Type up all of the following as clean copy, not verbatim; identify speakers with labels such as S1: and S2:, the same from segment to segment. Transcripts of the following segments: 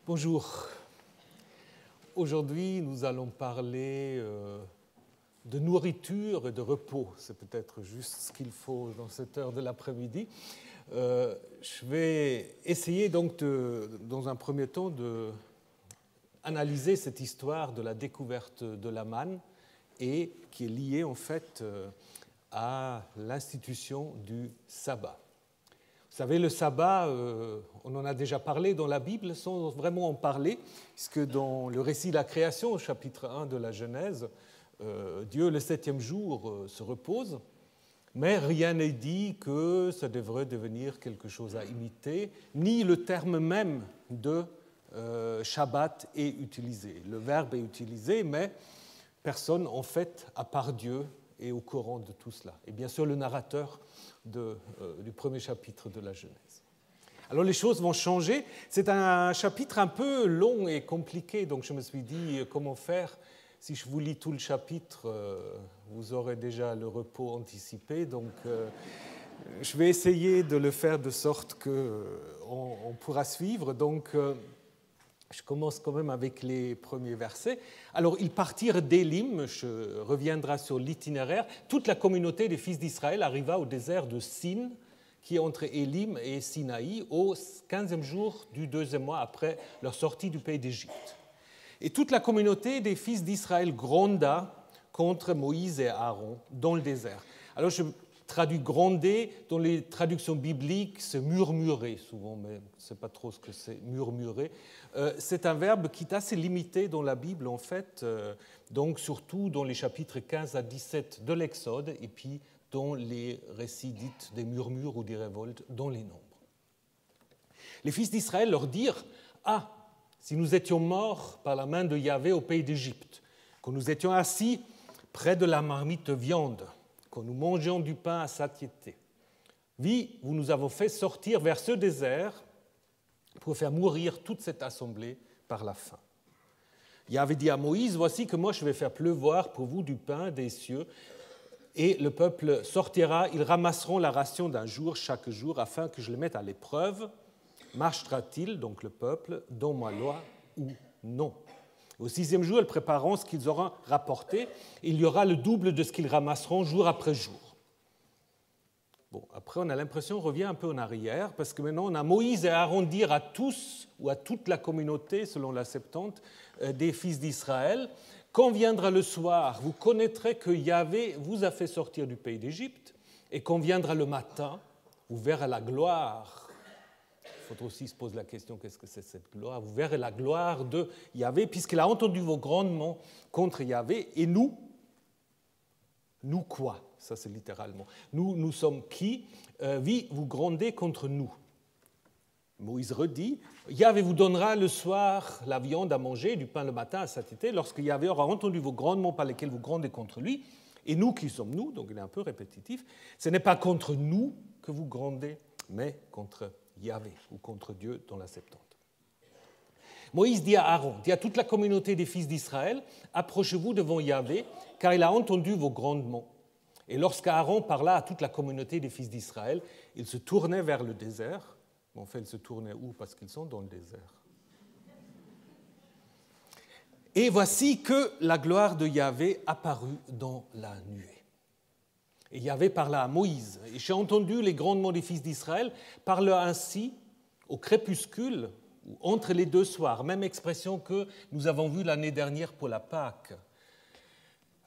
S1: Bonjour. Aujourd'hui, nous allons parler de nourriture et de repos. C'est peut-être juste ce qu'il faut dans cette heure de l'après-midi. Je vais essayer donc, dans un premier temps, d'analyser cette histoire de la découverte de la manne et qui est liée en fait à l'institution du sabbat. Vous savez, le sabbat, on en a déjà parlé dans la Bible, sans vraiment en parler, puisque dans le récit de la création, au chapitre 1 de la Genèse, Dieu, le septième jour, se repose, mais rien n'est dit que ça devrait devenir quelque chose à imiter, ni le terme même de Shabbat est utilisé. Le verbe est utilisé, mais personne, en fait, à part Dieu, est au courant de tout cela. Et bien sûr, le narrateur du premier chapitre de la Genèse. Alors les choses vont changer. C'est un chapitre un peu long et compliqué, donc je me suis dit comment faire. Si je vous lis tout le chapitre, vous aurez déjà le repos anticipé, donc je vais essayer de le faire de sorte qu'on pourra suivre. Donc je commence quand même avec les premiers versets. Alors, ils partirent d'Élim, je reviendrai sur l'itinéraire. Toute la communauté des fils d'Israël arriva au désert de Sin, qui est entre Élim et Sinaï, au 15e jour du 2e mois après leur sortie du pays d'Égypte. Et toute la communauté des fils d'Israël gronda contre Moïse et Aaron dans le désert. Alors, je traduit gronder, dans les traductions bibliques, c'est murmurer souvent, mais je ne sais pas trop ce que c'est, murmurer. C'est un verbe qui est assez limité dans la Bible, en fait, donc surtout dans les chapitres 15 à 17 de l'Exode, et puis dans les récits dits des murmures ou des révoltes dans les Nombres. Les fils d'Israël leur dirent « Ah, si nous étions morts par la main de Yahvé au pays d'Égypte, que nous étions assis près de la marmite de viande, quand nous mangions du pain à satiété. Oui, vous nous avez fait sortir vers ce désert pour faire mourir toute cette assemblée par la faim. Yahvé dit à Moïse, voici que moi je vais faire pleuvoir pour vous du pain des cieux, et le peuple sortira, ils ramasseront la ration d'un jour chaque jour, afin que je le mette à l'épreuve. Marchera-t-il, donc le peuple, dans ma loi ou non ? Au 6e jour, ils prépareront ce qu'ils auront rapporté. Il y aura le double de ce qu'ils ramasseront jour après jour. Bon, après, on a l'impression qu'on revient un peu en arrière, parce que maintenant, on a Moïse et Aaron dire à tous, ou à toute la communauté, selon la Septante, des fils d'Israël, quand viendra le soir, vous connaîtrez que Yahvé vous a fait sortir du pays d'Égypte, et quand viendra le matin, vous verrez la gloire. Il faut aussi se poser la question, qu'est-ce que c'est cette gloire ? Vous verrez la gloire de Yahvé, puisqu'il a entendu vos grondements contre Yahvé, et nous quoi ? Ça c'est littéralement. Nous sommes qui ? Oui, vous grondez contre nous. Moïse redit, Yahvé vous donnera le soir la viande à manger, du pain le matin à satiété, lorsque Yahvé aura entendu vos grondements par lesquels vous grondez contre lui, et nous qui sommes nous, donc il est un peu répétitif, ce n'est pas contre nous que vous grondez, mais contre Yahvé, ou contre Dieu dans la Septante. Moïse dit à Aaron, dit à toute la communauté des fils d'Israël, approchez-vous devant Yahvé, car il a entendu vos grondements. Et lorsqu'Aaron parla à toute la communauté des fils d'Israël, il se tournait vers le désert. En fait, il se tournait où ? Parce qu'ils sont dans le désert. Et voici que la gloire de Yahvé apparut dans la nuée. Et Yahvé parla à Moïse. Et j'ai entendu les grondements des fils d'Israël parler ainsi au crépuscule, ou entre les deux soirs. Même expression que nous avons vue l'année dernière pour la Pâque.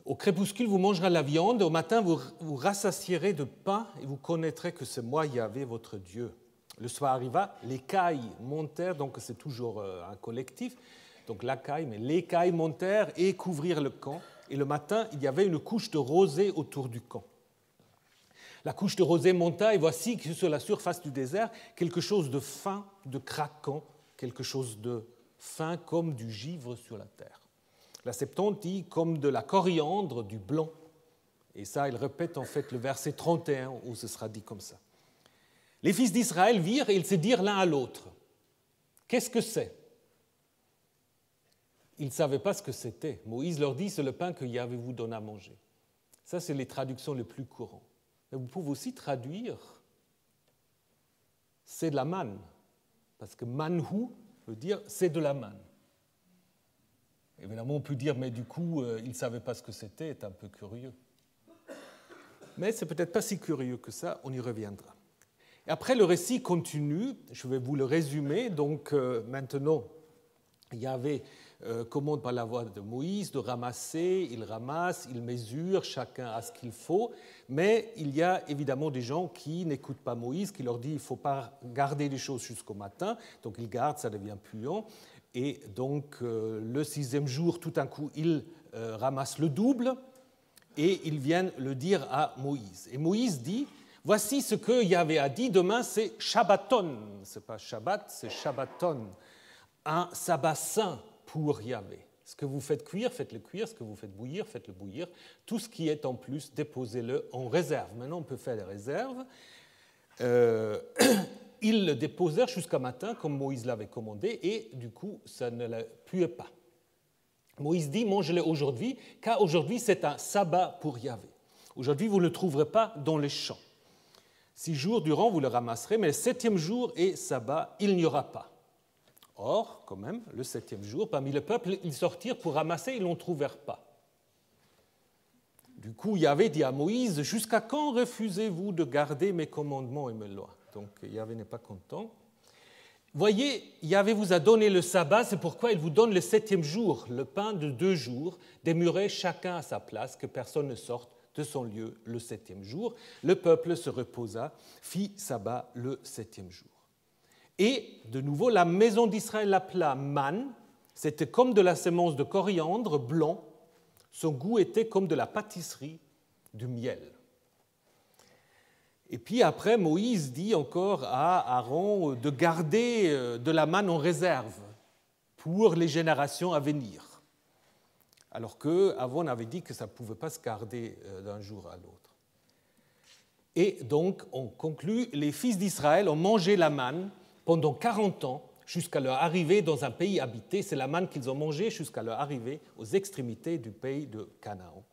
S1: Au crépuscule, vous mangerez la viande. Au matin, vous rassasierez de pain et vous connaîtrez que c'est moi, Yahvé, votre Dieu. Le soir arriva, les cailles montèrent, donc c'est toujours un collectif. Donc la caille, mais les cailles montèrent et couvrirent le camp. Et le matin, il y avait une couche de rosée autour du camp. La couche de rosée monta et voici que sur la surface du désert, quelque chose de fin, de craquant, quelque chose de fin comme du givre sur la terre. La Septante dit comme de la coriandre, du blanc. Et ça, il répète en fait le verset 31 où ce sera dit comme ça. Les fils d'Israël virent et ils se dirent l'un à l'autre. Qu'est-ce que c'est ? Ils ne savaient pas ce que c'était. Moïse leur dit, c'est le pain que Yahvé vous donne à manger. Ça, c'est les traductions les plus courantes. Mais vous pouvez aussi traduire, c'est de la manne. Parce que manhu, veut dire c'est de la manne. Évidemment, on peut dire, mais du coup, ils ne savaient pas ce que c'était, c'est un peu curieux. Mais ce n'est peut-être pas si curieux que ça, on y reviendra. Et après, le récit continue, je vais vous le résumer. Donc maintenant, Yahvé commande par la voix de Moïse de ramasser, il ramasse, il mesure, chacun a ce qu'il faut, mais il y a évidemment des gens qui n'écoutent pas Moïse, qui leur dit il ne faut pas garder les choses jusqu'au matin, donc ils gardent, ça devient puant, et donc le 6e jour, tout d'un coup, ils ramassent le double, et ils viennent le dire à Moïse. Et Moïse dit, voici ce que Yahvé a dit, demain c'est Shabbaton, ce n'est pas Shabbat, c'est Shabbaton, un sabbat saint pour Yahvé. Ce que vous faites cuire, faites-le cuire. Ce que vous faites bouillir, faites-le bouillir. Tout ce qui est en plus, déposez-le en réserve. Maintenant, on peut faire des réserves. Ils le déposèrent jusqu'à matin, comme Moïse l'avait commandé, et du coup, ça ne le puait pas. Moïse dit, mangez-le aujourd'hui, car aujourd'hui, c'est un sabbat pour Yahvé. Aujourd'hui, vous ne le trouverez pas dans les champs. 6 jours durant, vous le ramasserez, mais le 7e jour est sabbat, il n'y aura pas. Or, quand même, le 7e jour, parmi le peuple, ils sortirent pour ramasser, ils ne l'en trouvèrent pas. Du coup, Yahvé dit à Moïse, « Jusqu'à quand refusez-vous de garder mes commandements et mes lois ?» Donc, Yahvé n'est pas content. Voyez, Yahvé vous a donné le sabbat, c'est pourquoi il vous donne le 7e jour, le pain de 2 jours, demeurez chacun à sa place, que personne ne sorte de son lieu le 7e jour. Le peuple se reposa, fit sabbat le 7e jour. Et, de nouveau, la maison d'Israël l'appela manne. C'était comme de la semence de coriandre blanc. Son goût était comme de la pâtisserie, du miel. Et puis après, Moïse dit encore à Aaron de garder de la manne en réserve pour les générations à venir. Alors qu'avant, on avait dit que ça ne pouvait pas se garder d'un jour à l'autre. Et donc, on conclut, les fils d'Israël ont mangé la manne pendant 40 ans, jusqu'à leur arrivée dans un pays habité. C'est la manne qu'ils ont mangée jusqu'à leur arrivée aux extrémités du pays de Canaan.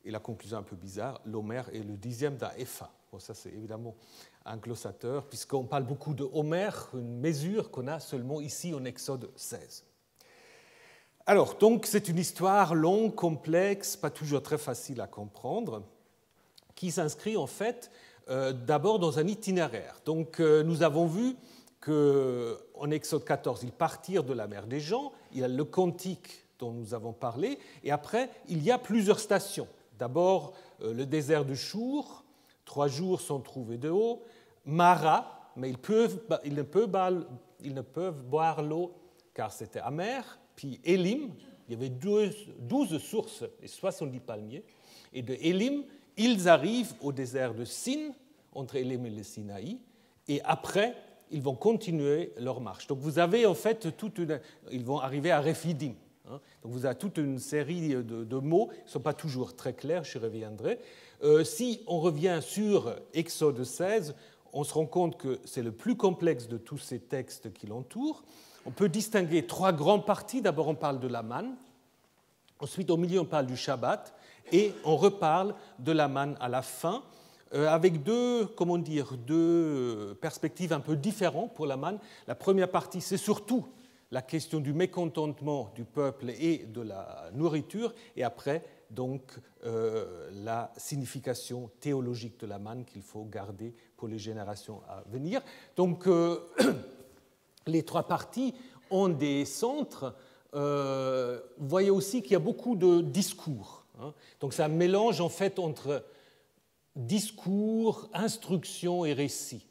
S1: Et la conclusion un peu bizarre, l'homère est le 10e d'un épha. Bon, ça, c'est évidemment un glossateur, puisqu'on parle beaucoup de homère, une mesure qu'on a seulement ici en Exode 16. Alors, donc, c'est une histoire longue, complexe, pas toujours très facile à comprendre, qui s'inscrit en fait d'abord dans un itinéraire. Donc, nous avons vu qu'en Exode 14, ils partirent de la mer des gens, il y a le cantique dont nous avons parlé, et après, il y a plusieurs stations. D'abord, le désert de Chour, 3 jours sans trouver d'eau, Mara, mais ils ne peuvent boire l'eau car c'était amer, puis Élim, il y avait 12 sources et 70 palmiers, et de Élim, ils arrivent au désert de Sin, entre Élim et le Sinaï, et après, ils vont continuer leur marche. Donc vous avez en fait ils vont arriver à Rephidim. Donc vous avez toute une série de mots qui ne sont pas toujours très clairs, je reviendrai. Si on revient sur Exode 16, on se rend compte que c'est le plus complexe de tous ces textes qui l'entourent. On peut distinguer 3 grandes parties. D'abord, on parle de la manne. Ensuite, au milieu, on parle du Shabbat. Et on reparle de la manne à la fin, avec deux perspectives un peu différentes pour la manne. La première partie, c'est surtout la question du mécontentement du peuple et de la nourriture, et après, donc, la signification théologique de la manne qu'il faut garder pour les générations à venir. Donc, les 3 parties ont des centres. Vous voyez aussi qu'il y a beaucoup de discours. Donc, c'est un mélange, en fait, entre discours, instruction et récit.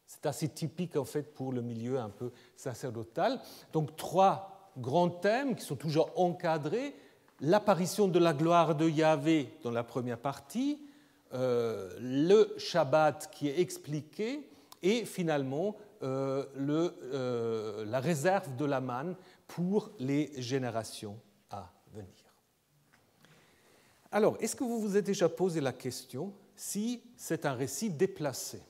S1: C'est assez typique, en fait, pour le milieu un peu sacerdotal. Donc, 3 grands thèmes qui sont toujours encadrés. L'apparition de la gloire de Yahvé dans la première partie, le Shabbat qui est expliqué, et finalement la réserve de la manne pour les générations à venir. Alors, est-ce que vous vous êtes déjà posé la question si c'est un récit déplacé?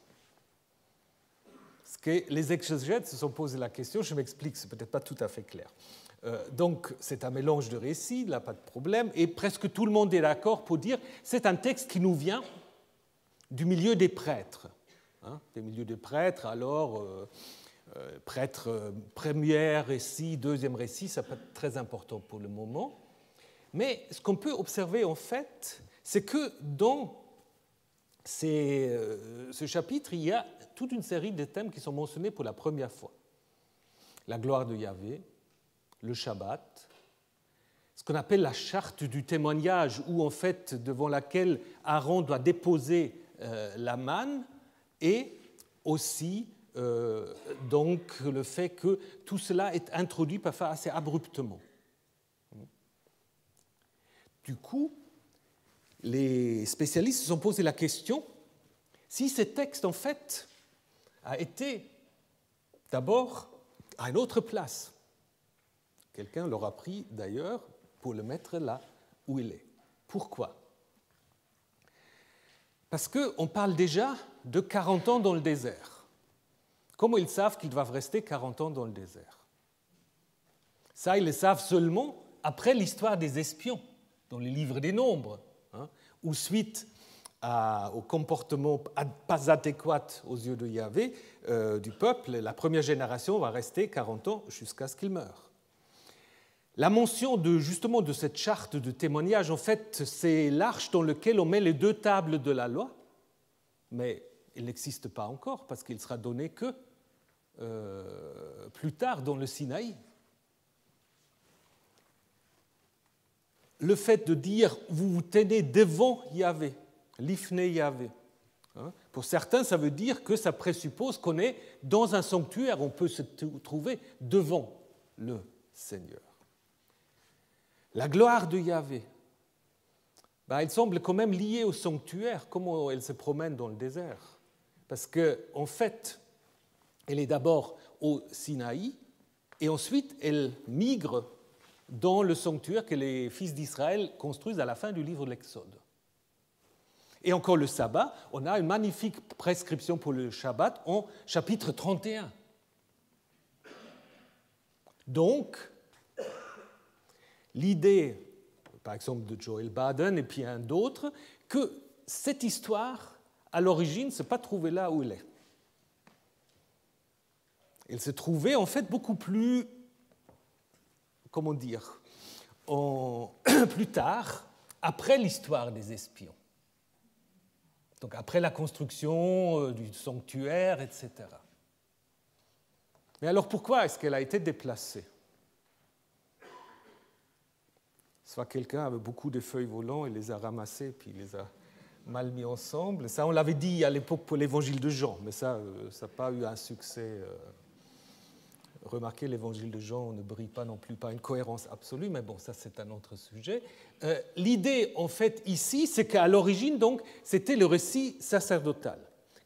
S1: Parce que les exégètes se sont posé la question, je m'explique, c'est peut-être pas tout à fait clair. Donc, c'est un mélange de récits, il n'y a pas de problème, et presque tout le monde est d'accord pour dire c'est un texte qui nous vient du milieu des prêtres. Des milieux des prêtres, alors, prêtre premier récit, deuxième récit, ça peut être très important pour le moment. Mais ce qu'on peut observer en fait, c'est que dans ce chapitre, il y a toute une série de thèmes qui sont mentionnés pour la première fois. La gloire de Yahvé, le Shabbat, ce qu'on appelle la charte du témoignage, où en fait, devant laquelle Aaron doit déposer la manne, et aussi donc le fait que tout cela est introduit parfois assez abruptement. Du coup, les spécialistes se sont posé la question si ce texte en fait a été d'abord à une autre place. Quelqu'un l'aura pris d'ailleurs pour le mettre là où il est. Pourquoi ? Parce qu'on parle déjà de 40 ans dans le désert. Comment ils savent qu'ils doivent rester 40 ans dans le désert ? Ça, ils le savent seulement après l'histoire des espions, dans les livres des Nombres, où suite au comportement pas adéquat aux yeux de Yahvé du peuple, la première génération va rester 40 ans jusqu'à ce qu'il meure. La mention justement de cette charte de témoignage, en fait, c'est l'arche dans laquelle on met les deux tables de la loi, mais il n'existe pas encore parce qu'il sera donné que plus tard dans le Sinaï. Le fait de dire « vous vous tenez devant Yahvé », « l'ifné Yahvé », pour certains, ça veut dire que ça présuppose qu'on est dans un sanctuaire, on peut se trouver devant le Seigneur. La gloire de Yahvé, elle semble quand même liée au sanctuaire, comment elle se promène dans le désert. Parce qu'en fait, elle est d'abord au Sinaï, et ensuite elle migre dans le sanctuaire que les fils d'Israël construisent à la fin du livre de l'Exode. Et encore le sabbat, on a une magnifique prescription pour le Shabbat en chapitre 31. Donc, l'idée, par exemple de Joel Baden et puis un d'autres, que cette histoire, à l'origine, ne s'est pas trouvée là où elle est. Elle se trouvait en fait beaucoup plus, comment dire, plus tard, après l'histoire des espions. Donc après la construction du sanctuaire, etc. Mais alors pourquoi est-ce qu'elle a été déplacée ? Soit quelqu'un avait beaucoup de feuilles volantes et les a ramassées, puis il les a mal mis ensemble. Ça, on l'avait dit à l'époque pour l'évangile de Jean, mais ça n'a pas eu un succès. Remarquez, l'évangile de Jean ne brille pas non plus par une cohérence absolue, mais bon, ça c'est un autre sujet. L'idée, en fait, ici, c'est qu'à l'origine, donc, c'était le récit sacerdotal.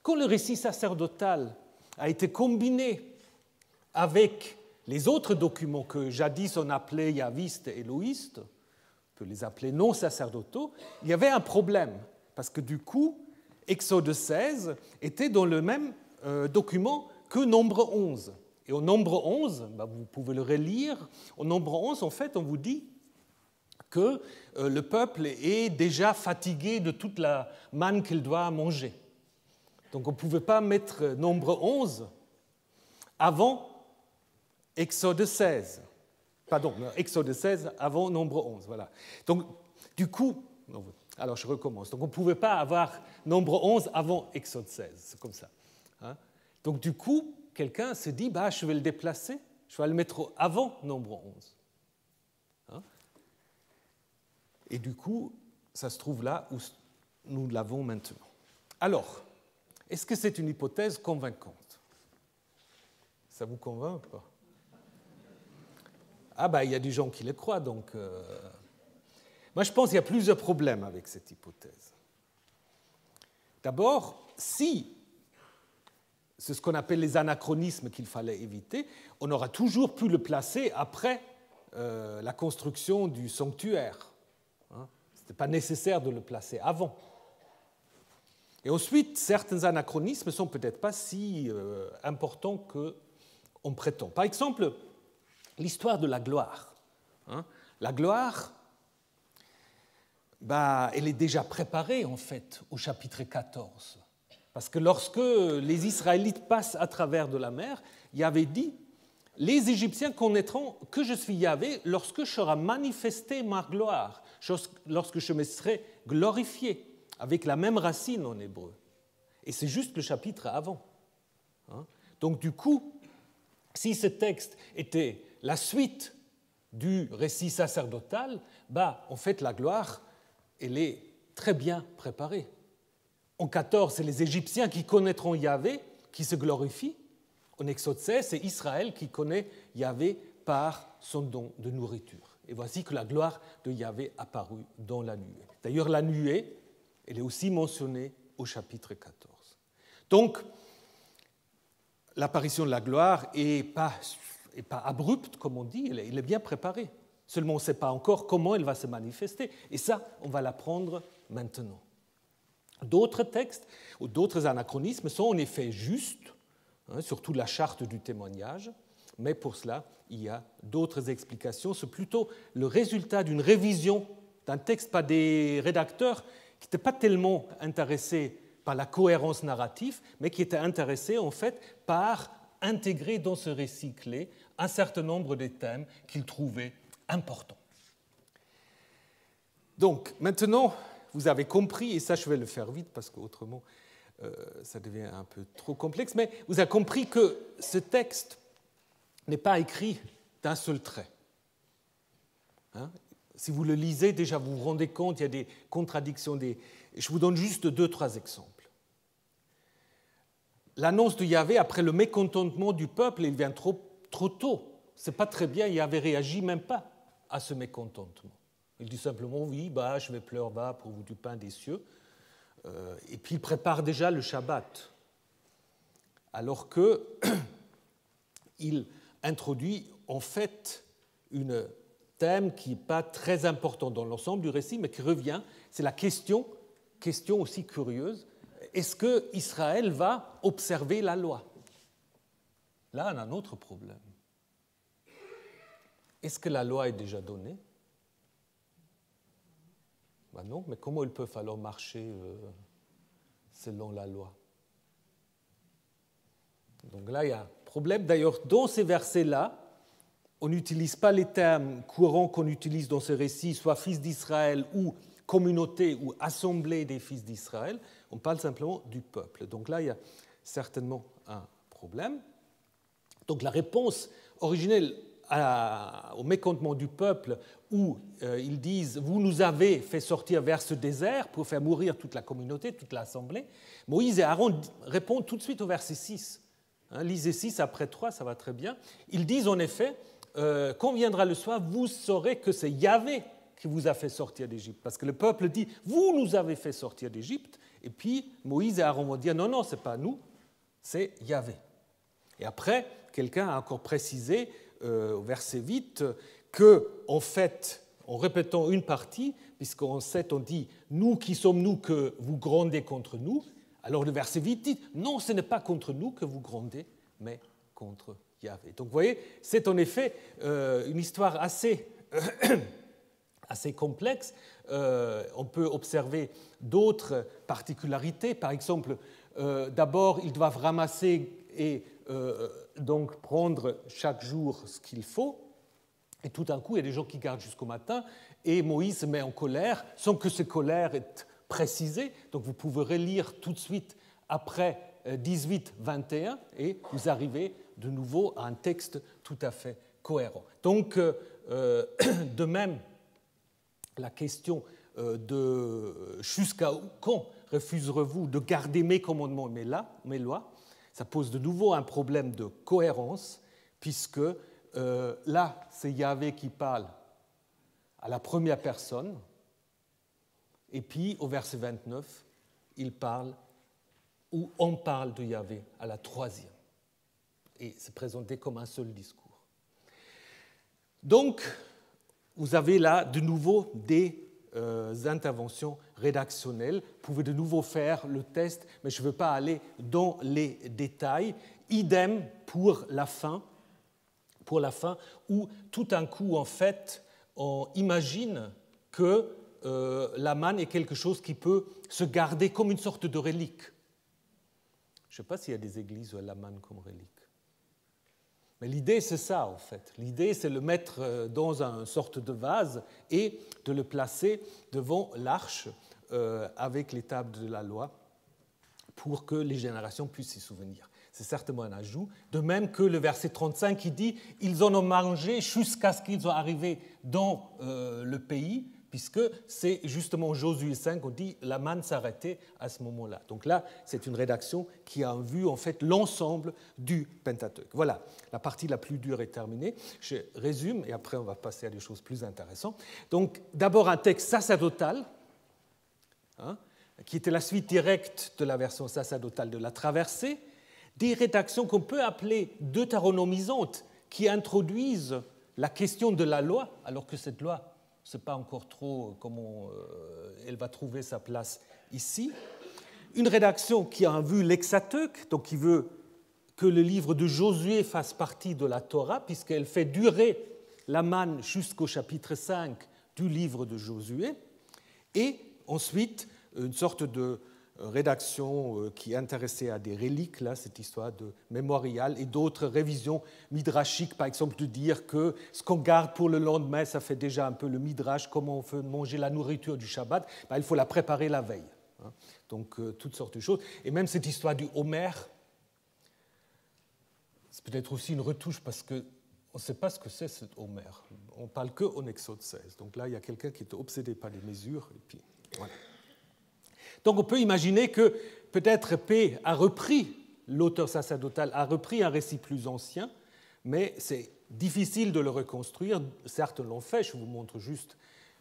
S1: Quand le récit sacerdotal a été combiné avec les autres documents que jadis on appelait yavistes et éloïstes, on peut les appeler non sacerdotaux, il y avait un problème, parce que du coup, Exode 16 était dans le même document que Nombre 11. Et au Nombre 11, vous pouvez le relire, au Nombre 11, en fait, on vous dit que le peuple est déjà fatigué de toute la manne qu'il doit manger. Donc on ne pouvait pas mettre Nombre 11 avant Exode 16. Pardon, Exode 16 avant Nombre 11. Voilà. Donc, du coup, alors je recommence. Donc on ne pouvait pas avoir Nombre 11 avant Exode 16. C'est comme ça. Donc du coup, quelqu'un se dit, je vais le déplacer, je vais le mettre avant Nombre 11. Et du coup, ça se trouve là où nous l'avons maintenant. Alors, est-ce que c'est une hypothèse convaincante ? Ça vous convainc ou pas ? Il y a des gens qui le croient, donc... Moi, je pense qu'il y a plusieurs problèmes avec cette hypothèse. D'abord, si c'est ce qu'on appelle les anachronismes qu'il fallait éviter, on aura toujours pu le placer après la construction du sanctuaire. Ce n'était pas nécessaire de le placer avant. Et ensuite, certains anachronismes ne sont peut-être pas si importants qu'on prétend. Par exemple, l'histoire de la gloire. La gloire, elle est déjà préparée, en fait, au chapitre 14. Parce que lorsque les Israélites passent à travers de la mer, Yahvé dit « Les Égyptiens connaîtront que je suis Yahvé lorsque sera manifestée ma gloire, lorsque je me serai glorifié », avec la même racine en hébreu. Et c'est juste le chapitre avant. Donc du coup, si ce texte était la suite du récit sacerdotal, en fait la gloire, elle est très bien préparée. En 14, c'est les Égyptiens qui connaîtront Yahvé, qui se glorifient. En Exode 16, c'est Israël qui connaît Yahvé par son don de nourriture. Et voici que la gloire de Yahvé apparut dans la nuée. D'ailleurs, la nuée, elle est aussi mentionnée au chapitre 14. Donc, l'apparition de la gloire n'est pas abrupte, comme on dit, elle est bien préparée. Seulement, on ne sait pas encore comment elle va se manifester. Et ça, on va l'apprendre maintenant. D'autres textes ou d'autres anachronismes sont en effet justes, surtout la charte du témoignage, mais pour cela, il y a d'autres explications. C'est plutôt le résultat d'une révision d'un texte par des rédacteurs qui n'étaient pas tellement intéressés par la cohérence narrative, mais qui étaient intéressés en fait par intégrer dans ce récit clé un certain nombre de thèmes qu'ils trouvaient importants. Donc, maintenant, vous avez compris, et ça je vais le faire vite parce qu'autrement ça devient un peu trop complexe, mais vous avez compris que ce texte n'est pas écrit d'un seul trait. Si vous le lisez, déjà vous vous rendez compte, il y a des contradictions. Je vous donne juste 2-3 exemples. L'annonce de Yahvé après le mécontentement du peuple, il vient trop tôt. Ce n'est pas très bien, Yahvé réagit même pas à ce mécontentement. Il dit simplement, oui, je vais pleurer bas pour vous du pain des cieux. Et puis il prépare déjà le Shabbat. Alors qu'il introduit en fait un thème qui n'est pas très important dans l'ensemble du récit, mais qui revient, c'est la question aussi curieuse, est-ce qu'Israël va observer la loi? Là, on a un autre problème. Est-ce que la loi est déjà donnée? Non, mais comment ils peuvent alors marcher selon la loi? Donc là, il y a un problème. D'ailleurs, dans ces versets-là, on n'utilise pas les termes courants qu'on utilise dans ce récit, soit fils d'Israël ou communauté ou assemblée des fils d'Israël. On parle simplement du peuple. Donc là, il y a certainement un problème. Donc la réponse originelle au mécontentement du peuple où ils disent « Vous nous avez fait sortir vers ce désert pour faire mourir toute la communauté, toute l'assemblée », Moïse et Aaron répondent tout de suite au verset 6. Lisez 6 après 3, ça va très bien. Ils disent en effet « Quand viendra le soir, vous saurez que c'est Yahvé qui vous a fait sortir d'Égypte. » Parce que le peuple dit « Vous nous avez fait sortir d'Égypte », et puis Moïse et Aaron vont dire « Non, ce n'est pas nous, c'est Yahvé ». Et après, quelqu'un a encore précisé au verset 8 que, en fait, en répétant une partie, puisqu'en 7 on dit « Nous, qui sommes-nous que vous grondez contre nous ?» Alors le verset 8 dit « Non, ce n'est pas contre nous que vous grondez, mais contre Yahvé. » Donc vous voyez, c'est en effet une histoire assez complexe. On peut observer d'autres particularités. Par exemple, d'abord, ils doivent ramasser et donc prendre chaque jour ce qu'il faut. Et tout d'un coup, il y a des gens qui gardent jusqu'au matin, et Moïse se met en colère, sans que cette colère est précisée. Donc vous pouvez relire tout de suite après 18-21, et vous arrivez de nouveau à un texte tout à fait cohérent. Donc, de même, la question de jusqu'à quand refuserez-vous de garder mes commandements et mes lois, ça pose de nouveau un problème de cohérence, puisque là, c'est Yahvé qui parle à la première personne, et puis au verset 29, on parle de Yahvé à la troisième, et c'est présenté comme un seul discours. Donc, vous avez là de nouveau des interventions rédactionnelles. Vous pouvez de nouveau faire le test, mais je ne veux pas aller dans les détails. Idem pour la fin, où tout d'un coup, en fait, on imagine que la manne est quelque chose qui peut se garder comme une sorte de relique. Je ne sais pas s'il y a des églises où elle la manne comme relique. Mais l'idée, c'est ça, en fait. L'idée, c'est de le mettre dans une sorte de vase et de le placer devant l'arche avec les tables de la loi pour que les générations puissent s'y souvenir. C'est certainement un ajout. De même que le verset 35 qui dit « Ils en ont mangé jusqu'à ce qu'ils soient arrivés dans le pays », puisque c'est justement Josué 5, on dit « La manne s'arrêtait à ce moment-là ». Donc là, c'est une rédaction qui a en vue en fait l'ensemble du Pentateuque. Voilà, la partie la plus dure est terminée. Je résume et après on va passer à des choses plus intéressantes. Donc d'abord un texte sacerdotal, qui était la suite directe de la version sacerdotale de la traversée, des rédactions qu'on peut appeler deutéronomisantes, qui introduisent la question de la loi, alors que cette loi, on ne sait pas encore trop comment elle va trouver sa place ici. Une rédaction qui a en vue l'Hexateuque, donc qui veut que le livre de Josué fasse partie de la Torah, puisqu'elle fait durer la manne jusqu'au chapitre 5 du livre de Josué, et ensuite une sorte de rédaction qui est intéressée à des reliques, là, cette histoire de mémorial, et d'autres révisions midrashiques, par exemple de dire que ce qu'on garde pour le lendemain, ça fait déjà un peu le midrash, comment on fait manger la nourriture du Shabbat, il faut la préparer la veille. Donc toutes sortes de choses. Et même cette histoire du Homer, c'est peut-être aussi une retouche parce qu'on ne sait pas ce que c'est cet Homer. On ne parle qu'en Exode 16. Donc là, il y a quelqu'un qui est obsédé par les mesures, et puis voilà. Donc on peut imaginer que peut-être P a repris, l'auteur sacerdotal a repris un récit plus ancien, mais c'est difficile de le reconstruire. Certains l'ont fait, je vous montre juste,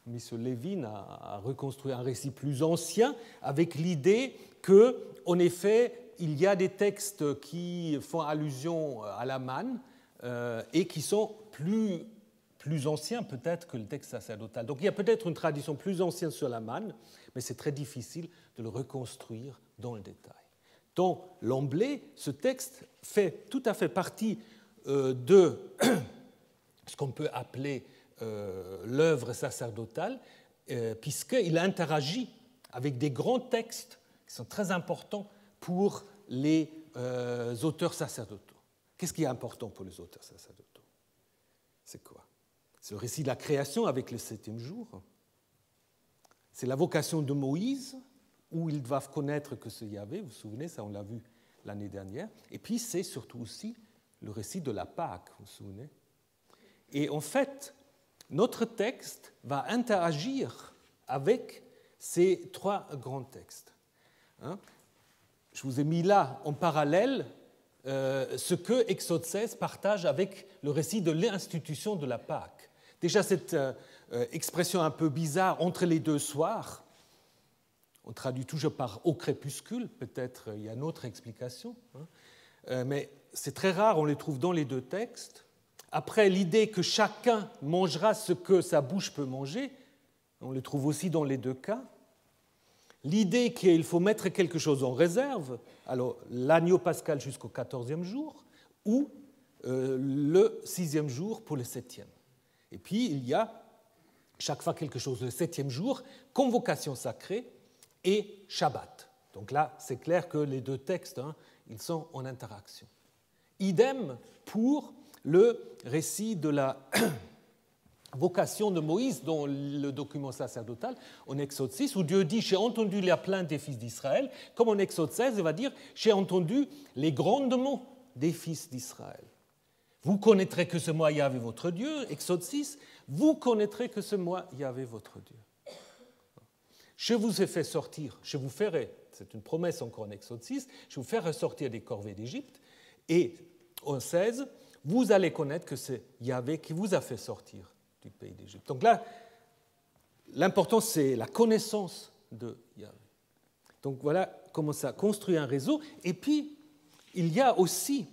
S1: M. Levin a reconstruit un récit plus ancien avec l'idée qu'en effet, il y a des textes qui font allusion à la manne et qui sont plus anciens peut-être que le texte sacerdotal. Donc il y a peut-être une tradition plus ancienne sur la manne, mais c'est très difficile de le reconstruire dans le détail. Dans l'emblée, ce texte fait tout à fait partie de ce qu'on peut appeler l'œuvre sacerdotale, puisqu'il interagit avec des grands textes qui sont très importants pour les auteurs sacerdotaux. Qu'est-ce qui est important pour les auteurs sacerdotaux? C'est quoi? C'est le récit de la création avec le 7e jour. C'est la vocation de Moïse, où ils doivent connaître que c'est Yahvé, vous vous souvenez, ça on l'a vu l'année dernière. Et puis c'est surtout aussi le récit de la Pâque, vous vous souvenez. Et en fait, notre texte va interagir avec ces trois grands textes. Je vous ai mis là en parallèle ce que Exode 16 partage avec le récit de l'institution de la Pâque. Déjà cette expression un peu bizarre, entre les deux soirs, on traduit toujours par au crépuscule, peut-être il y a une autre explication, mais c'est très rare, on les trouve dans les deux textes. Après, l'idée que chacun mangera ce que sa bouche peut manger, on le trouve aussi dans les deux cas. L'idée qu'il faut mettre quelque chose en réserve, alors l'agneau pascal jusqu'au 14e jour, ou le 6e jour pour le 7e. Et puis, il y a chaque fois quelque chose le 7e jour, convocation sacrée et Shabbat. Donc là, c'est clair que les deux textes, ils sont en interaction. Idem pour le récit de la vocation de Moïse dans le document sacerdotal en Exode 6, où Dieu dit « J'ai entendu la plainte des fils d'Israël », comme en Exode 16, il va dire « J'ai entendu les grondements des fils d'Israël ». Vous connaîtrez que c'est moi, Yahvé, votre Dieu, Exode 6, vous connaîtrez que c'est moi, Yahvé, votre Dieu. Je vous ai fait sortir, je vous ferai, c'est une promesse encore en Exode 6, je vous ferai sortir des corvées d'Égypte, et en 16, vous allez connaître que c'est Yahvé qui vous a fait sortir du pays d'Égypte. Donc là, l'important, c'est la connaissance de Yahvé. Donc voilà comment ça construit un réseau. Et puis, il y a aussi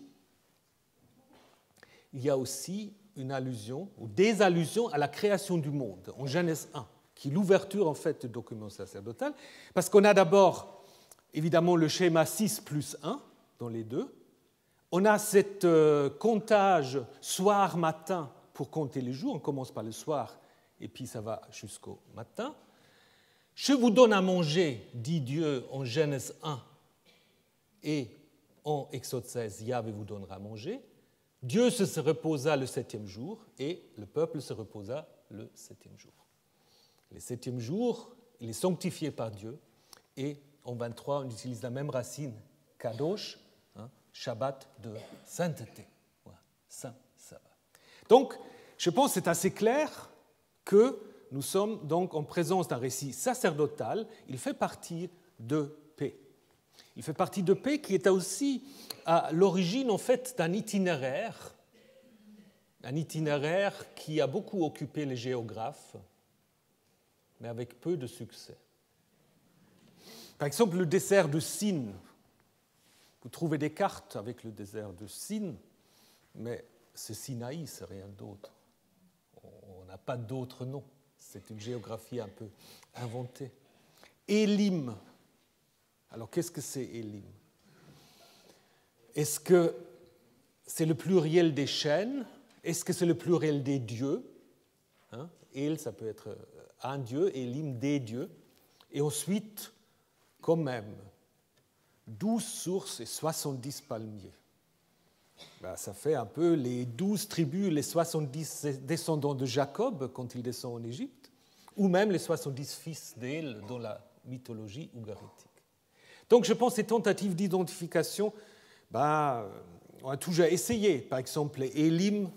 S1: une allusion, ou des allusions à la création du monde, en Genèse 1, qui est l'ouverture en fait du document sacerdotal, parce qu'on a d'abord, évidemment, le schéma 6 plus 1 dans les deux. On a cet comptage soir-matin pour compter les jours. On commence par le soir et puis ça va jusqu'au matin. Je vous donne à manger, dit Dieu en Genèse 1, et en Exode 16, Yahvé vous donnera à manger. Dieu se reposa le septième jour et le peuple se reposa le septième jour. Le septième jour, il est sanctifié par Dieu et en 23, on utilise la même racine, kadosh, Shabbat de sainteté. Voilà, saint sabbat. Donc, je pense que c'est assez clair que nous sommes donc en présence d'un récit sacerdotal. Il fait partie de paix. Il fait partie de paix qui est aussi à l'origine en fait d'un itinéraire qui a beaucoup occupé les géographes, mais avec peu de succès. Par exemple, le désert de Sin. Vous trouvez des cartes avec le désert de Sin, mais c'est Sinaï, c'est rien d'autre. On n'a pas d'autre nom. C'est une géographie un peu inventée. Élim. Alors, qu'est-ce que c'est Élim? Est-ce que c'est le pluriel des chaînes? Est-ce que c'est le pluriel des dieux? El, ça peut être un dieu, Élim, des dieux. Et ensuite, quand même, 12 sources et 70 palmiers. Ben, ça fait un peu les 12 tribus, les 70 descendants de Jacob quand il descend en Égypte, ou même les 70 fils d'El dans la mythologie ougaritique. Donc je pense que ces tentatives d'identification, on a toujours essayé. Par exemple, les Élim,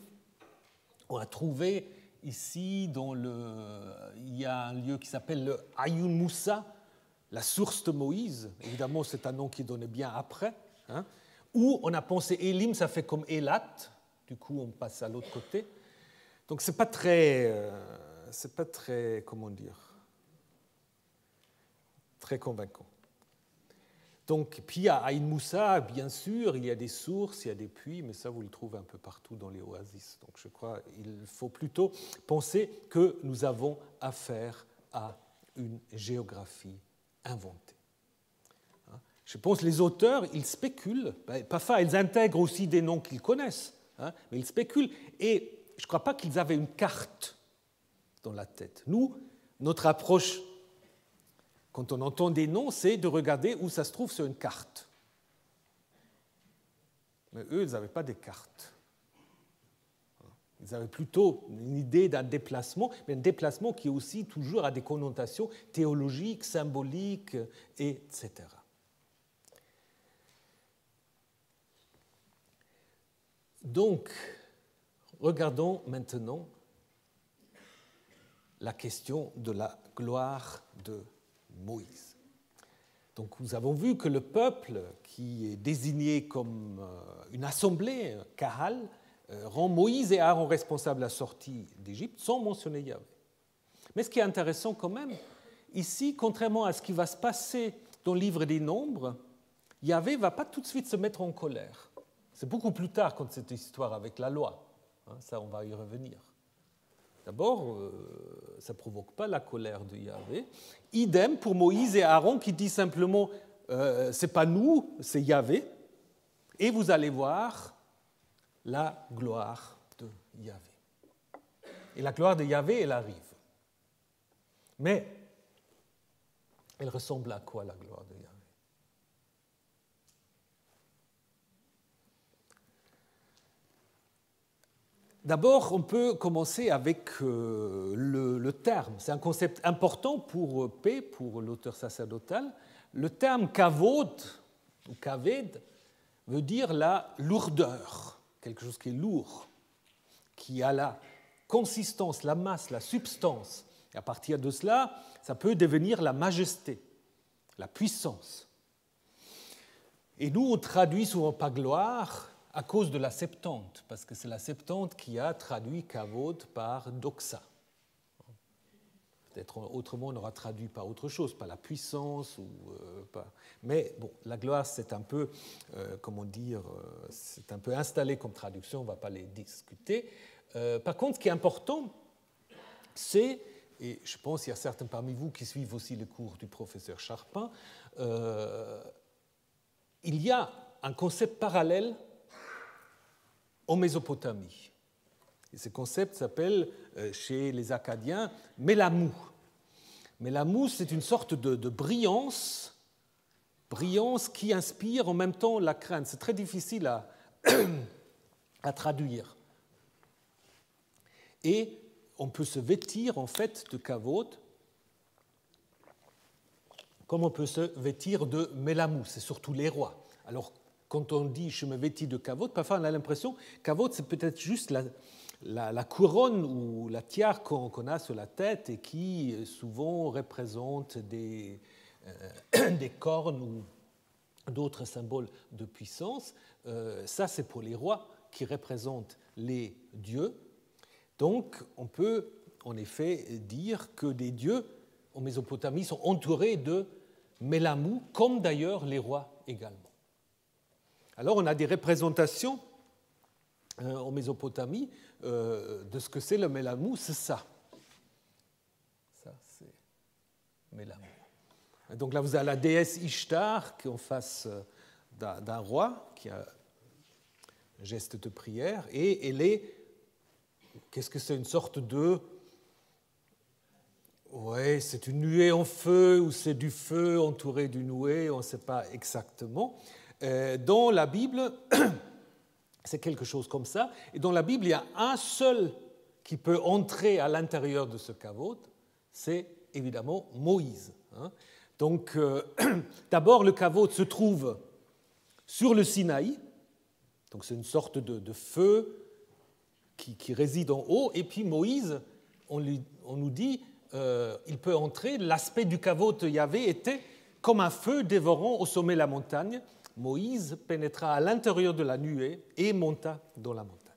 S1: on a trouvé ici, il y a un lieu qui s'appelle le Ayoun Moussa, la source de Moïse, évidemment c'est un nom qui donnait bien après, où on a pensé Élim, ça fait comme Élat, du coup on passe à l'autre côté. Donc c'est pas très, comment dire, très convaincant. Donc, puis à Aïn Moussa, bien sûr, il y a des sources, il y a des puits, mais ça vous le trouvez un peu partout dans les oasis. Donc je crois qu'il faut plutôt penser que nous avons affaire à une géographie inventée. Je pense que les auteurs, ils spéculent, parfois ils intègrent aussi des noms qu'ils connaissent, mais ils spéculent, et je ne crois pas qu'ils avaient une carte dans la tête. Nous, notre approche, quand on entend des noms, c'est de regarder où ça se trouve sur une carte. Mais eux, ils n'avaient pas des cartes. Ils avaient plutôt une idée d'un déplacement, mais un déplacement qui aussi toujours a des connotations théologiques, symboliques, etc. Donc, regardons maintenant la question de la gloire de Moïse. Donc, nous avons vu que le peuple, qui est désigné comme une assemblée, un kahal, rend Moïse et Aaron responsables de la sortie d'Égypte sans mentionner Yahvé. Mais ce qui est intéressant quand même, ici, contrairement à ce qui va se passer dans le livre des Nombres, Yahvé ne va pas tout de suite se mettre en colère. C'est beaucoup plus tard quand cette histoire avec la loi. Ça, on va y revenir. D'abord, ça ne provoque pas la colère de Yahvé. Idem pour Moïse et Aaron qui disent simplement ce n'est pas nous, c'est Yahvé. Et vous allez voir la gloire de Yahvé. Et la gloire de Yahvé, elle arrive. Mais elle ressemble à quoi, la gloire de Yahvé? D'abord, on peut commencer avec le terme. C'est un concept important pour P, pour l'auteur sacerdotal. Le terme kavod, ou kaved, veut dire la lourdeur, quelque chose qui est lourd, qui a la consistance, la masse, la substance. Et à partir de cela, ça peut devenir la majesté, la puissance. Et nous, on traduit souvent par gloire à cause de la Septante, parce que c'est la Septante qui a traduit kavod par doxa. Peut-être autrement, on aura traduit par autre chose, par la puissance. Mais bon, la gloire, c'est un peu, comment dire, c'est un peu installé comme traduction, on ne va pas les discuter. Par contre, ce qui est important, c'est, et je pense qu'il y a certains parmi vous qui suivent aussi le cours du professeur Charpin, il y a un concept parallèle en Mésopotamie. Et ce concept s'appelle, chez les Akkadiens, Mélamou. Mélamou, c'est une sorte de brillance brillance qui inspire en même temps la crainte. C'est très difficile à traduire. Et on peut se vêtir en fait de kavod comme on peut se vêtir de mélamou, c'est surtout les rois. Alors, quand on dit « je me vêtis de kavod », parfois on a l'impression que kavod, c'est peut-être juste la couronne ou la tiare qu'on a sur la tête et qui souvent représente des cornes ou d'autres symboles de puissance. Ça, c'est pour les rois qui représentent les dieux. Donc, on peut en effet dire que des dieux en Mésopotamie sont entourés de mélamou, comme d'ailleurs les rois également. Alors, on a des représentations en Mésopotamie de ce que c'est le mélamou, c'est ça. Ça, c'est mélamou. Donc là, vous avez la déesse Ishtar qui est en face d'un roi qui a un geste de prière, et elle est, qu'est-ce que c'est, une sorte de... Oui, c'est une nuée en feu ou c'est du feu entouré d'une nuée, on ne sait pas exactement. Dans la Bible, c'est quelque chose comme ça. Et dans la Bible, il y a un seul qui peut entrer à l'intérieur de ce kavod, c'est évidemment Moïse. Donc, d'abord, le kavod se trouve sur le Sinaï, donc c'est une sorte de feu qui réside en haut, et puis Moïse, on nous dit, il peut entrer, l'aspect du kavod de Yahvé était comme un feu dévorant au sommet de la montagne. Moïse pénétra à l'intérieur de la nuée et monta dans la montagne.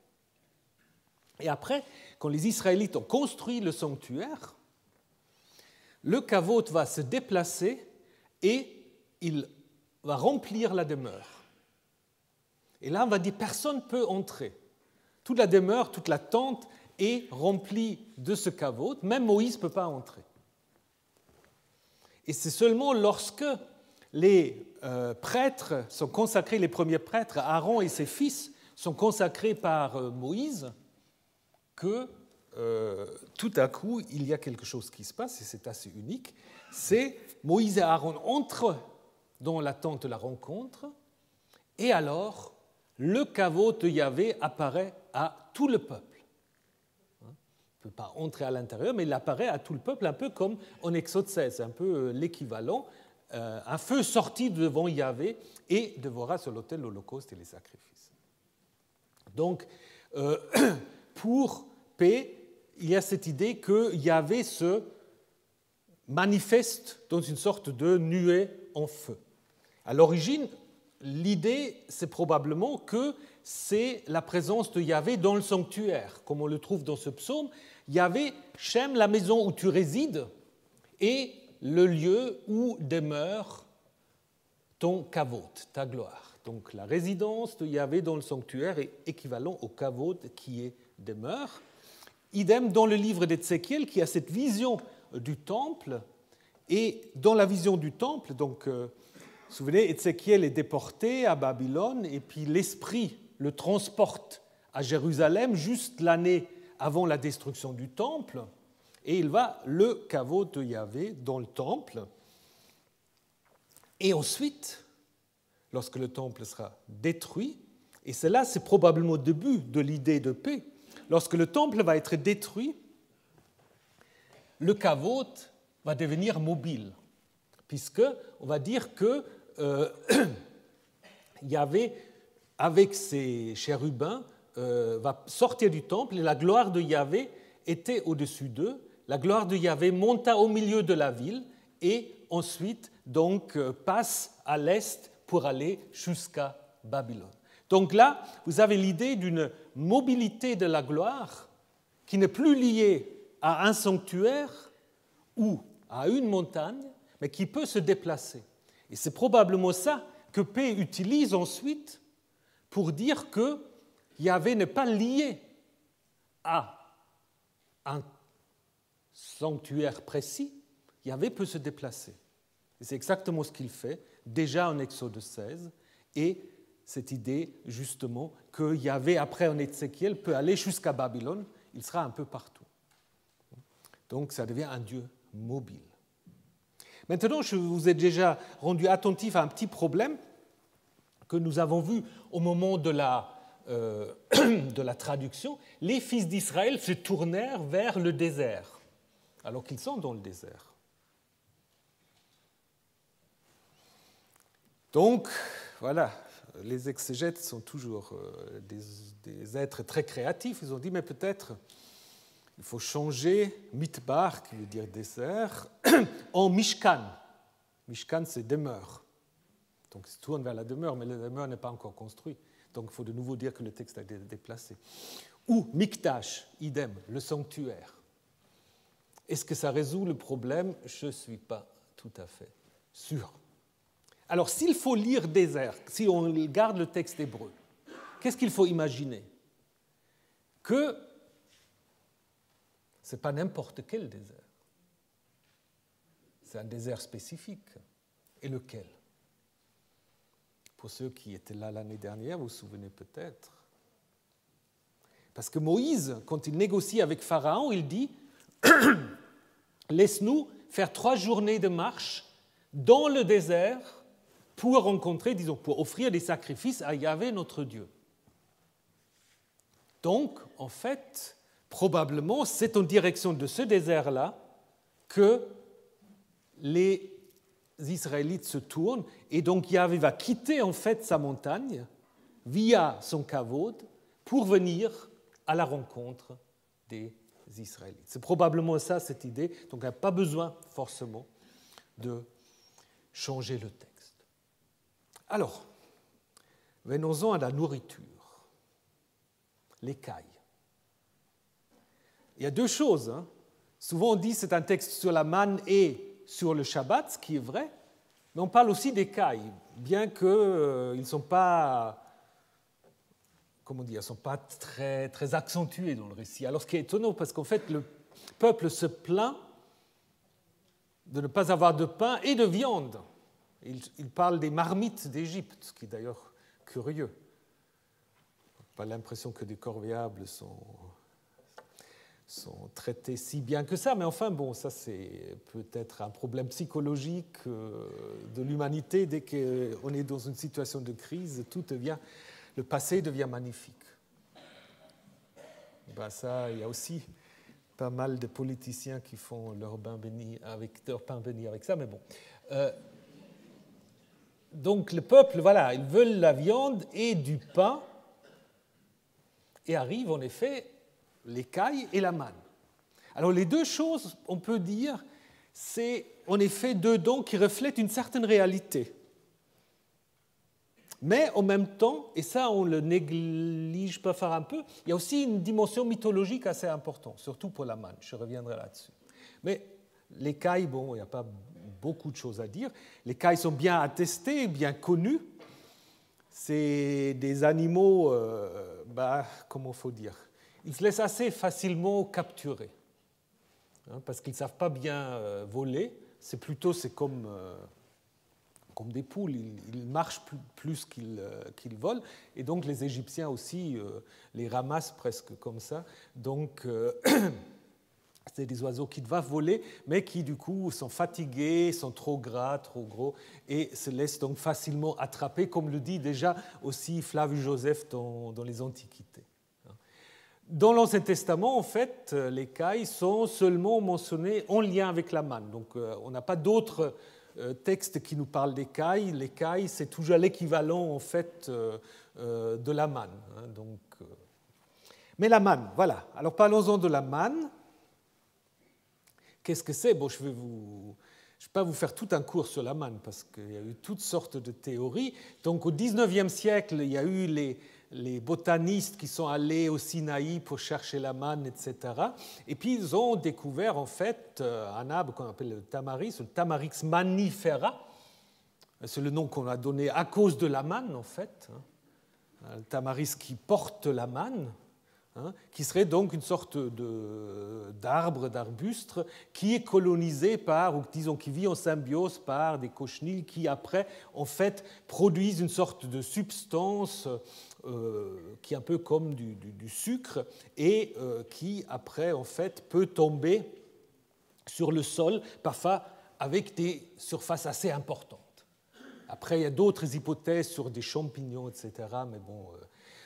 S1: Et après, quand les Israélites ont construit le sanctuaire, le kavod va se déplacer et il va remplir la demeure. Et là, on va dire personne ne peut entrer. Toute la demeure, toute la tente est remplie de ce kavod, même Moïse ne peut pas entrer. Et c'est seulement lorsque les prêtres sont consacrés, les premiers prêtres, Aaron et ses fils, sont consacrés par Moïse, que tout à coup, il y a quelque chose qui se passe, et c'est assez unique, c'est Moïse et Aaron entrent dans la tente de la rencontre, et alors, le kavod de Yahvé apparaît à tout le peuple. Il ne peut pas entrer à l'intérieur, mais il apparaît à tout le peuple, un peu comme en Exode 16, un peu l'équivalent. Un feu sorti devant Yahvé et dévora sur l'autel l'holocauste et les sacrifices. Donc, pour paix, il y a cette idée que Yahvé se manifeste dans une sorte de nuée en feu. À l'origine, l'idée, c'est probablement que c'est la présence de Yahvé dans le sanctuaire, comme on le trouve dans ce psaume. Yahvé, j'aime la maison où tu résides et le lieu où demeure ton kavod, ta gloire. Donc la résidence de Yahvé dans le sanctuaire est équivalent au kavod qui est demeure. Idem dans le livre d'Ézéchiel qui a cette vision du temple. Et dans la vision du temple, donc, vous vous souvenez, Ézéchiel est déporté à Babylone et puis l'Esprit le transporte à Jérusalem juste l'année avant la destruction du temple. Et il va le kavod de Yahvé dans le temple. Et ensuite, lorsque le temple sera détruit, et cela c'est probablement le début de l'idée de paix, lorsque le temple va être détruit, le kavod va devenir mobile, puisqu'on va dire que Yahvé, avec ses chérubins, va sortir du temple et la gloire de Yahvé était au-dessus d'eux. La gloire de Yahvé monta au milieu de la ville et ensuite donc passe à l'est pour aller jusqu'à Babylone. Donc là, vous avez l'idée d'une mobilité de la gloire qui n'est plus liée à un sanctuaire ou à une montagne, mais qui peut se déplacer. Et c'est probablement ça que P utilise ensuite pour dire que Yahvé n'est pas lié à un sanctuaire précis, Yahvé peut se déplacer. Et c'est exactement ce qu'il fait, déjà en Exode 16, et cette idée, justement, que Yahvé, après en Ézéchiel, peut aller jusqu'à Babylone, il sera un peu partout. Donc ça devient un Dieu mobile. Maintenant, je vous ai déjà rendu attentif à un petit problème que nous avons vu au moment de la traduction. Les fils d'Israël se tournèrent vers le désert, alors qu'ils sont dans le désert. Donc, voilà, les exégètes sont toujours des êtres très créatifs. Ils ont dit, mais peut-être il faut changer Midbar, qui veut dire désert, en Mishkan. Mishkan, c'est demeure. Donc, il se tourne vers la demeure, mais la demeure n'est pas encore construite. Donc, il faut de nouveau dire que le texte a été déplacé. Ou Mikdash, idem, le sanctuaire. Est-ce que ça résout le problème? Je ne suis pas tout à fait sûr. Alors, s'il faut lire désert, si on garde le texte hébreu, qu'est-ce qu'il faut imaginer? Que ce n'est pas n'importe quel désert. C'est un désert spécifique. Et lequel? Pour ceux qui étaient là l'année dernière, vous vous souvenez peut-être. Parce que Moïse, quand il négocie avec Pharaon, il dit « Laisse-nous faire 3 journées de marche dans le désert pour rencontrer, disons, pour offrir des sacrifices à Yahvé, notre Dieu. » Donc, en fait, probablement, c'est en direction de ce désert-là que les Israélites se tournent, et donc Yahvé va quitter en fait sa montagne via son kavod pour venir à la rencontre des Israélites. C'est probablement ça, cette idée, donc il n'y a pas besoin forcément de changer le texte. Alors, venons-en à la nourriture, l'écaille. Il y a 2 choses. Souvent on dit que c'est un texte sur la manne et sur le Shabbat, ce qui est vrai, mais on parle aussi d'écailles, bien qu'ils ne sont pas, comment dire, sont pas très, très accentués dans le récit. Alors ce qui est étonnant, parce qu'en fait le peuple se plaint de ne pas avoir de pain et de viande. Il parle des marmites d'Égypte, ce qui est d'ailleurs curieux. Pas l'impression que des corvéables sont traités si bien que ça, mais enfin, bon, ça c'est peut-être un problème psychologique de l'humanité. Dès qu'on est dans une situation de crise, le passé devient magnifique. Ben ça, il y a aussi pas mal de politiciens qui font leur pain béni avec ça, mais bon. Donc le peuple, voilà, ils veulent la viande et du pain, et arrivent en effet l'écaille et la manne. Alors les 2 choses, on peut dire, c'est en effet 2 dons qui reflètent une certaine réalité. Mais en même temps, et ça on le néglige pas faire un peu, il y a aussi une dimension mythologique assez importante, surtout pour la manne, je reviendrai là-dessus. Mais l'écaille, bon, il n'y a pas beaucoup de choses à dire. Les cailles sont bien attestées, bien connues. C'est des animaux, comment il faut dire, ils se laissent assez facilement capturer, parce qu'ils ne savent pas bien voler. C'est comme des poules, ils marchent plus qu'ils volent, et donc les Égyptiens aussi les ramassent presque comme ça. Donc c'est des oiseaux qui doivent voler, mais qui du coup sont fatigués, sont trop gras, trop gros, et se laissent donc facilement attraper, comme le dit déjà aussi Flavius Joseph dans les Antiquités. Dans l'Ancien Testament, en fait, les cailles sont seulement mentionnées en lien avec la manne. Donc on n'a pas d'autres textes qui nous parlent des cailles. Les cailles, c'est toujours l'équivalent en fait de la manne. Mais la manne, voilà. Alors parlons-en de la manne. Qu'est-ce que c'est? Bon, je ne vais pas vous faire tout un cours sur la manne, parce qu'il y a eu toutes sortes de théories. Donc au XIXe siècle, il y a eu les botanistes qui sont allés au Sinaï pour chercher la manne, etc. Et puis ils ont découvert en fait un arbre qu'on appelle le Tamarix mannifera. C'est le nom qu'on a donné à cause de la manne, en fait. Le tamaris qui porte la manne. Qui serait donc une sorte d'arbre, d'arbuste, qui est colonisé par, ou disons qui vit en symbiose par des cochenilles qui après, en fait, produisent une sorte de substance qui est un peu comme du sucre et qui après, en fait, peut tomber sur le sol, parfois avec des surfaces assez importantes. Après, il y a d'autres hypothèses sur des champignons, etc., mais bon, on ne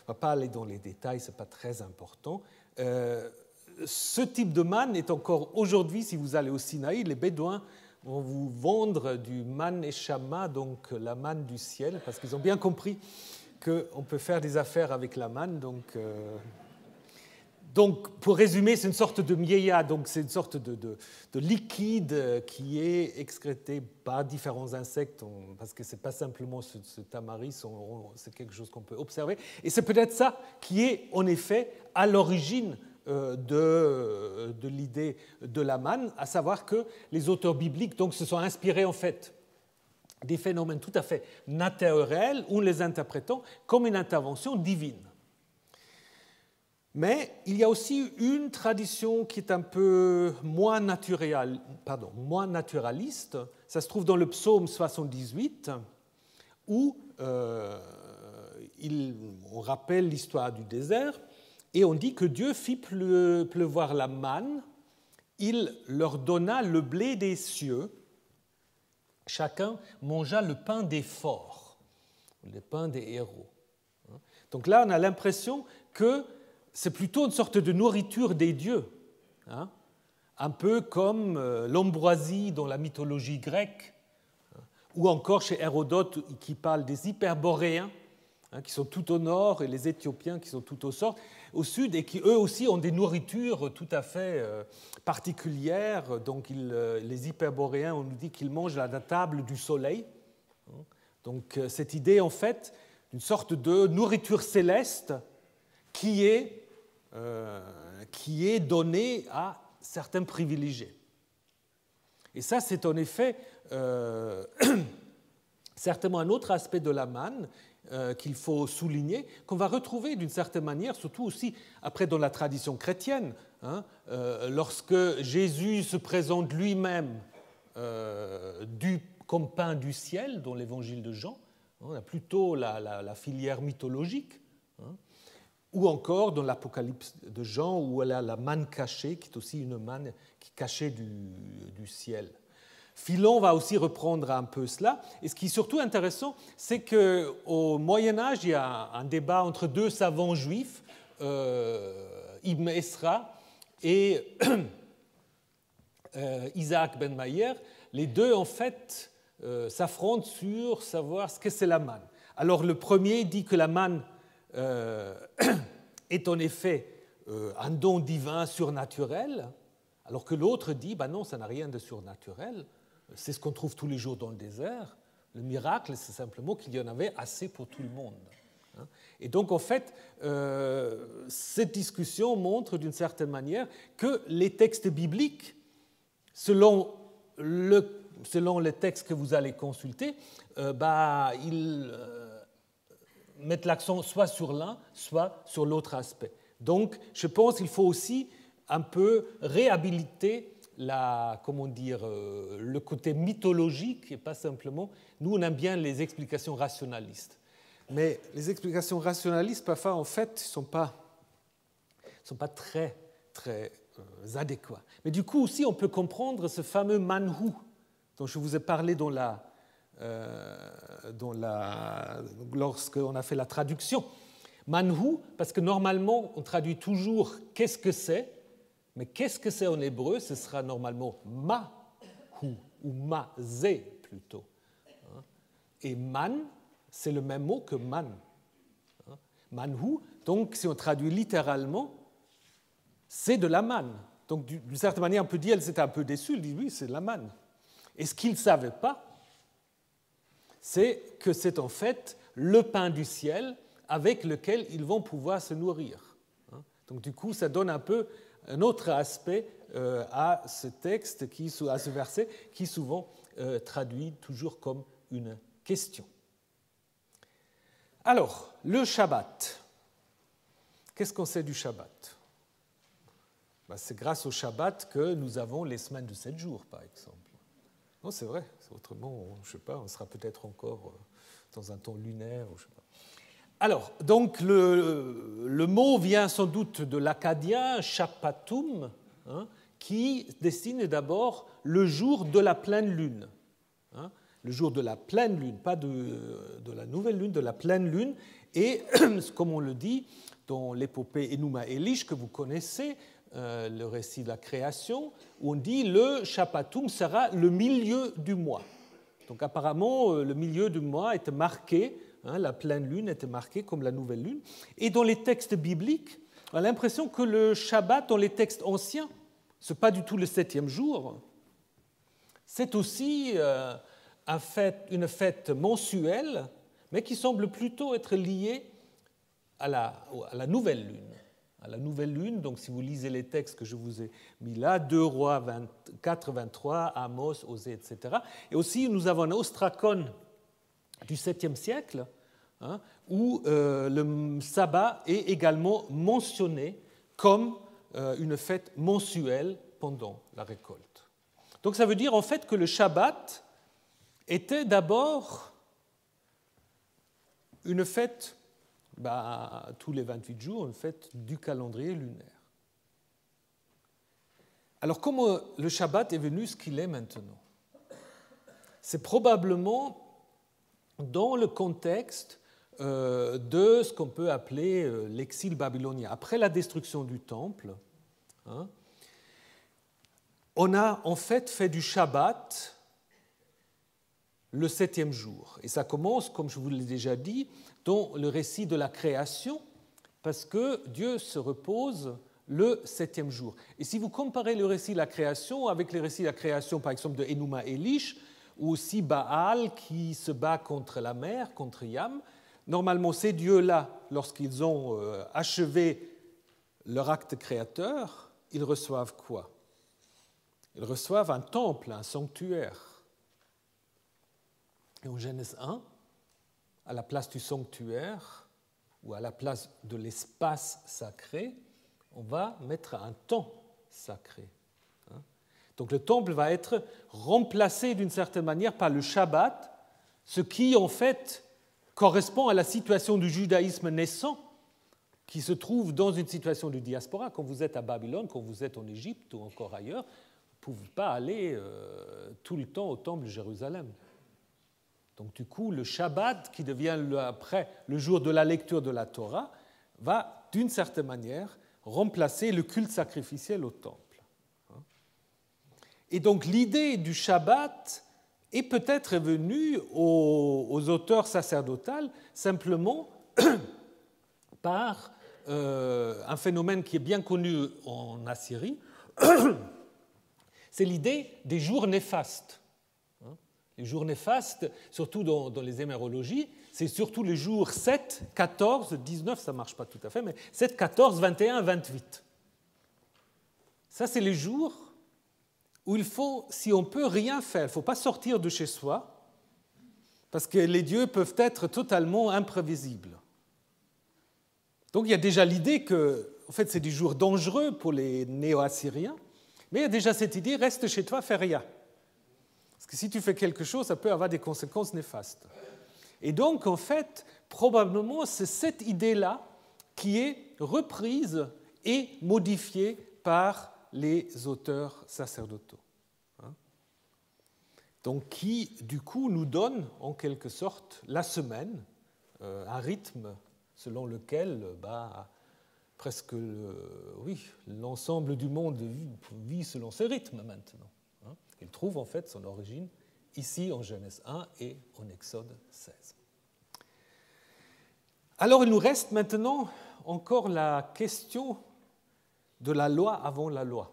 S1: va pas aller dans les détails, ce n'est pas très important. Ce type de manne est encore aujourd'hui, si vous allez au Sinaï, les Bédouins vont vous vendre du man eshama, donc la manne du ciel, parce qu'ils ont bien compris qu'on peut faire des affaires avec la manne. Donc, pour résumer, c'est une sorte de mieya, donc c'est une sorte de liquide qui est excrété par différents insectes, parce que ce n'est pas simplement ce tamaris, c'est quelque chose qu'on peut observer. Et c'est peut-être ça qui est en effet à l'origine de l'idée de la manne, à savoir que les auteurs bibliques donc, se sont inspirés en fait des phénomènes tout à fait naturels ou les interprétant comme une intervention divine. Mais il y a aussi une tradition qui est un peu moins naturaliste. Ça se trouve dans le psaume 78, où on rappelle l'histoire du désert, et on dit que Dieu fit pleuvoir la manne, il leur donna le blé des cieux, chacun mangea le pain des forts, le pain des héros. Donc là, on a l'impression que c'est plutôt une sorte de nourriture des dieux, hein, un peu comme l'ambroisie dans la mythologie grecque, ou encore chez Hérodote qui parle des Hyperboréens, hein, qui sont tout au nord, et les Éthiopiens qui sont tout au sud, et qui eux aussi ont des nourritures tout à fait particulières. Donc les Hyperboréens, on nous dit qu'ils mangent à la table du soleil. Donc cette idée en fait d'une sorte de nourriture céleste qui est donné à certains privilégiés. Et ça, c'est en effet certainement un autre aspect de la manne qu'il faut souligner, qu'on va retrouver d'une certaine manière, surtout aussi après dans la tradition chrétienne, hein, lorsque Jésus se présente lui-même comme pain du ciel dans l'évangile de Jean, on a plutôt la filière mythologique, hein, ou encore dans l'Apocalypse de Jean, où elle a la manne cachée, qui est aussi une manne qui est cachée du ciel. Philon va aussi reprendre un peu cela. Et ce qui est surtout intéressant, c'est qu'au Moyen-Âge, il y a un débat entre deux savants juifs, Ibn Esra et Isaac Ben Mayer. Les deux, en fait, s'affrontent sur savoir ce que c'est la manne. Alors, le premier dit que la manne est en effet un don divin surnaturel, alors que l'autre dit ben non, ça n'a rien de surnaturel, c'est ce qu'on trouve tous les jours dans le désert. Le miracle, c'est simplement qu'il y en avait assez pour tout le monde. Et donc, en fait, cette discussion montre d'une certaine manière que les textes bibliques, selon les textes que vous allez consulter, ils mettre l'accent soit sur l'un, soit sur l'autre aspect. Donc, je pense qu'il faut aussi un peu réhabiliter le côté mythologique et pas simplement. Nous, on aime bien les explications rationalistes. Mais les explications rationalistes, parfois, en fait, ne sont pas très, très adéquats. Mais du coup, aussi, on peut comprendre ce fameux manhu dont je vous ai parlé lorsqu'on a fait la traduction. Manhu, parce que normalement, on traduit toujours « qu'est-ce que c'est », mais qu'est-ce que c'est en hébreu, ce sera normalement « mahu » ou « mazé » plutôt. Et « man », c'est le même mot que « man ». Manhu, donc si on traduit littéralement, c'est de la manne. Donc d'une certaine manière, on peut dire qu'elle était un peu déçue, elle dit « oui, c'est de la manne ». Et ce qu'ils ne savaient pas, c'est que c'est en fait le pain du ciel avec lequel ils vont pouvoir se nourrir. Donc du coup, ça donne un peu un autre aspect à ce texte, à ce verset, qui souvent traduit toujours comme une question. Alors, le Shabbat. Qu'est-ce qu'on sait du Shabbat ? C'est grâce au Shabbat que nous avons les semaines de 7 jours, par exemple. Non, c'est vrai. Autrement, je ne sais pas, on sera peut-être encore dans un temps lunaire. Je sais pas. Alors, donc, le mot vient sans doute de l'acadien, shapatum, qui désigne d'abord le jour de la pleine lune. Le jour de la pleine lune, pas de la nouvelle lune, de la pleine lune. Et comme on le dit dans l'épopée Enuma Elish que vous connaissez, le récit de la création, où on dit le Shaphatum sera le milieu du mois. Donc apparemment, le milieu du mois était marqué, la pleine lune était marquée comme la nouvelle lune. Et dans les textes bibliques, on a l'impression que le Shabbat, dans les textes anciens, ce n'est pas du tout le 7e jour, c'est aussi une fête mensuelle, mais qui semble plutôt être liée à la nouvelle lune. À la nouvelle lune, donc si vous lisez les textes que je vous ai mis là, 2 Rois 24, 23, Amos, Osée, etc. Et aussi, nous avons un ostracon du 7e siècle, où le sabbat est également mentionné comme une fête mensuelle pendant la récolte. Donc ça veut dire en fait que le Shabbat était d'abord une fête, tous les 28 jours, une fête du calendrier lunaire. Alors comment le Shabbat est venu ce qu'il est maintenant? C'est probablement dans le contexte de ce qu'on peut appeler l'exil babylonien. Après la destruction du temple, on a en fait du Shabbat le 7e jour. Et ça commence, comme je vous l'ai déjà dit, dans le récit de la création, parce que Dieu se repose le 7e jour. Et si vous comparez le récit de la création avec les récits de la création, par exemple, de Enuma Elish, ou aussi Baal qui se bat contre la mer, contre Yam, normalement, ces dieux-là, lorsqu'ils ont achevé leur acte créateur, ils reçoivent quoi? Ils reçoivent un temple, un sanctuaire. Et en Genèse 1, à la place du sanctuaire, ou à la place de l'espace sacré, on va mettre un temps sacré. Donc le temple va être remplacé d'une certaine manière par le Shabbat, ce qui en fait correspond à la situation du judaïsme naissant, qui se trouve dans une situation de diaspora. Quand vous êtes à Babylone, quand vous êtes en Égypte ou encore ailleurs, vous ne pouvez pas aller tout le temps au temple de Jérusalem. Donc du coup, le Shabbat, qui devient après le jour de la lecture de la Torah, va d'une certaine manière remplacer le culte sacrificiel au temple. Et donc l'idée du Shabbat est peut-être venue aux auteurs sacerdotaux simplement par un phénomène qui est bien connu en Assyrie, c'est l'idée des jours néfastes. Les jours néfastes, surtout dans les hémérologies, c'est surtout les jours 7, 14, 19, ça ne marche pas tout à fait, mais 7, 14, 21, 28. Ça, c'est les jours où il faut, si on peut, rien faire. Il ne faut pas sortir de chez soi, parce que les dieux peuvent être totalement imprévisibles. Donc il y a déjà l'idée que, en fait, c'est des jours dangereux pour les néo-assyriens, mais il y a déjà cette idée, reste chez toi, fais rien. Parce que si tu fais quelque chose, ça peut avoir des conséquences néfastes. Et donc, en fait, probablement, c'est cette idée-là qui est reprise et modifiée par les auteurs sacerdotaux. Donc, qui, du coup, nous donne, en quelque sorte, la semaine, un rythme selon lequel presque l'ensemble du monde vit selon ce rythme maintenant. Il trouve en fait son origine ici en Genèse 1 et en Exode 16. Alors il nous reste maintenant encore la question de la loi avant la loi.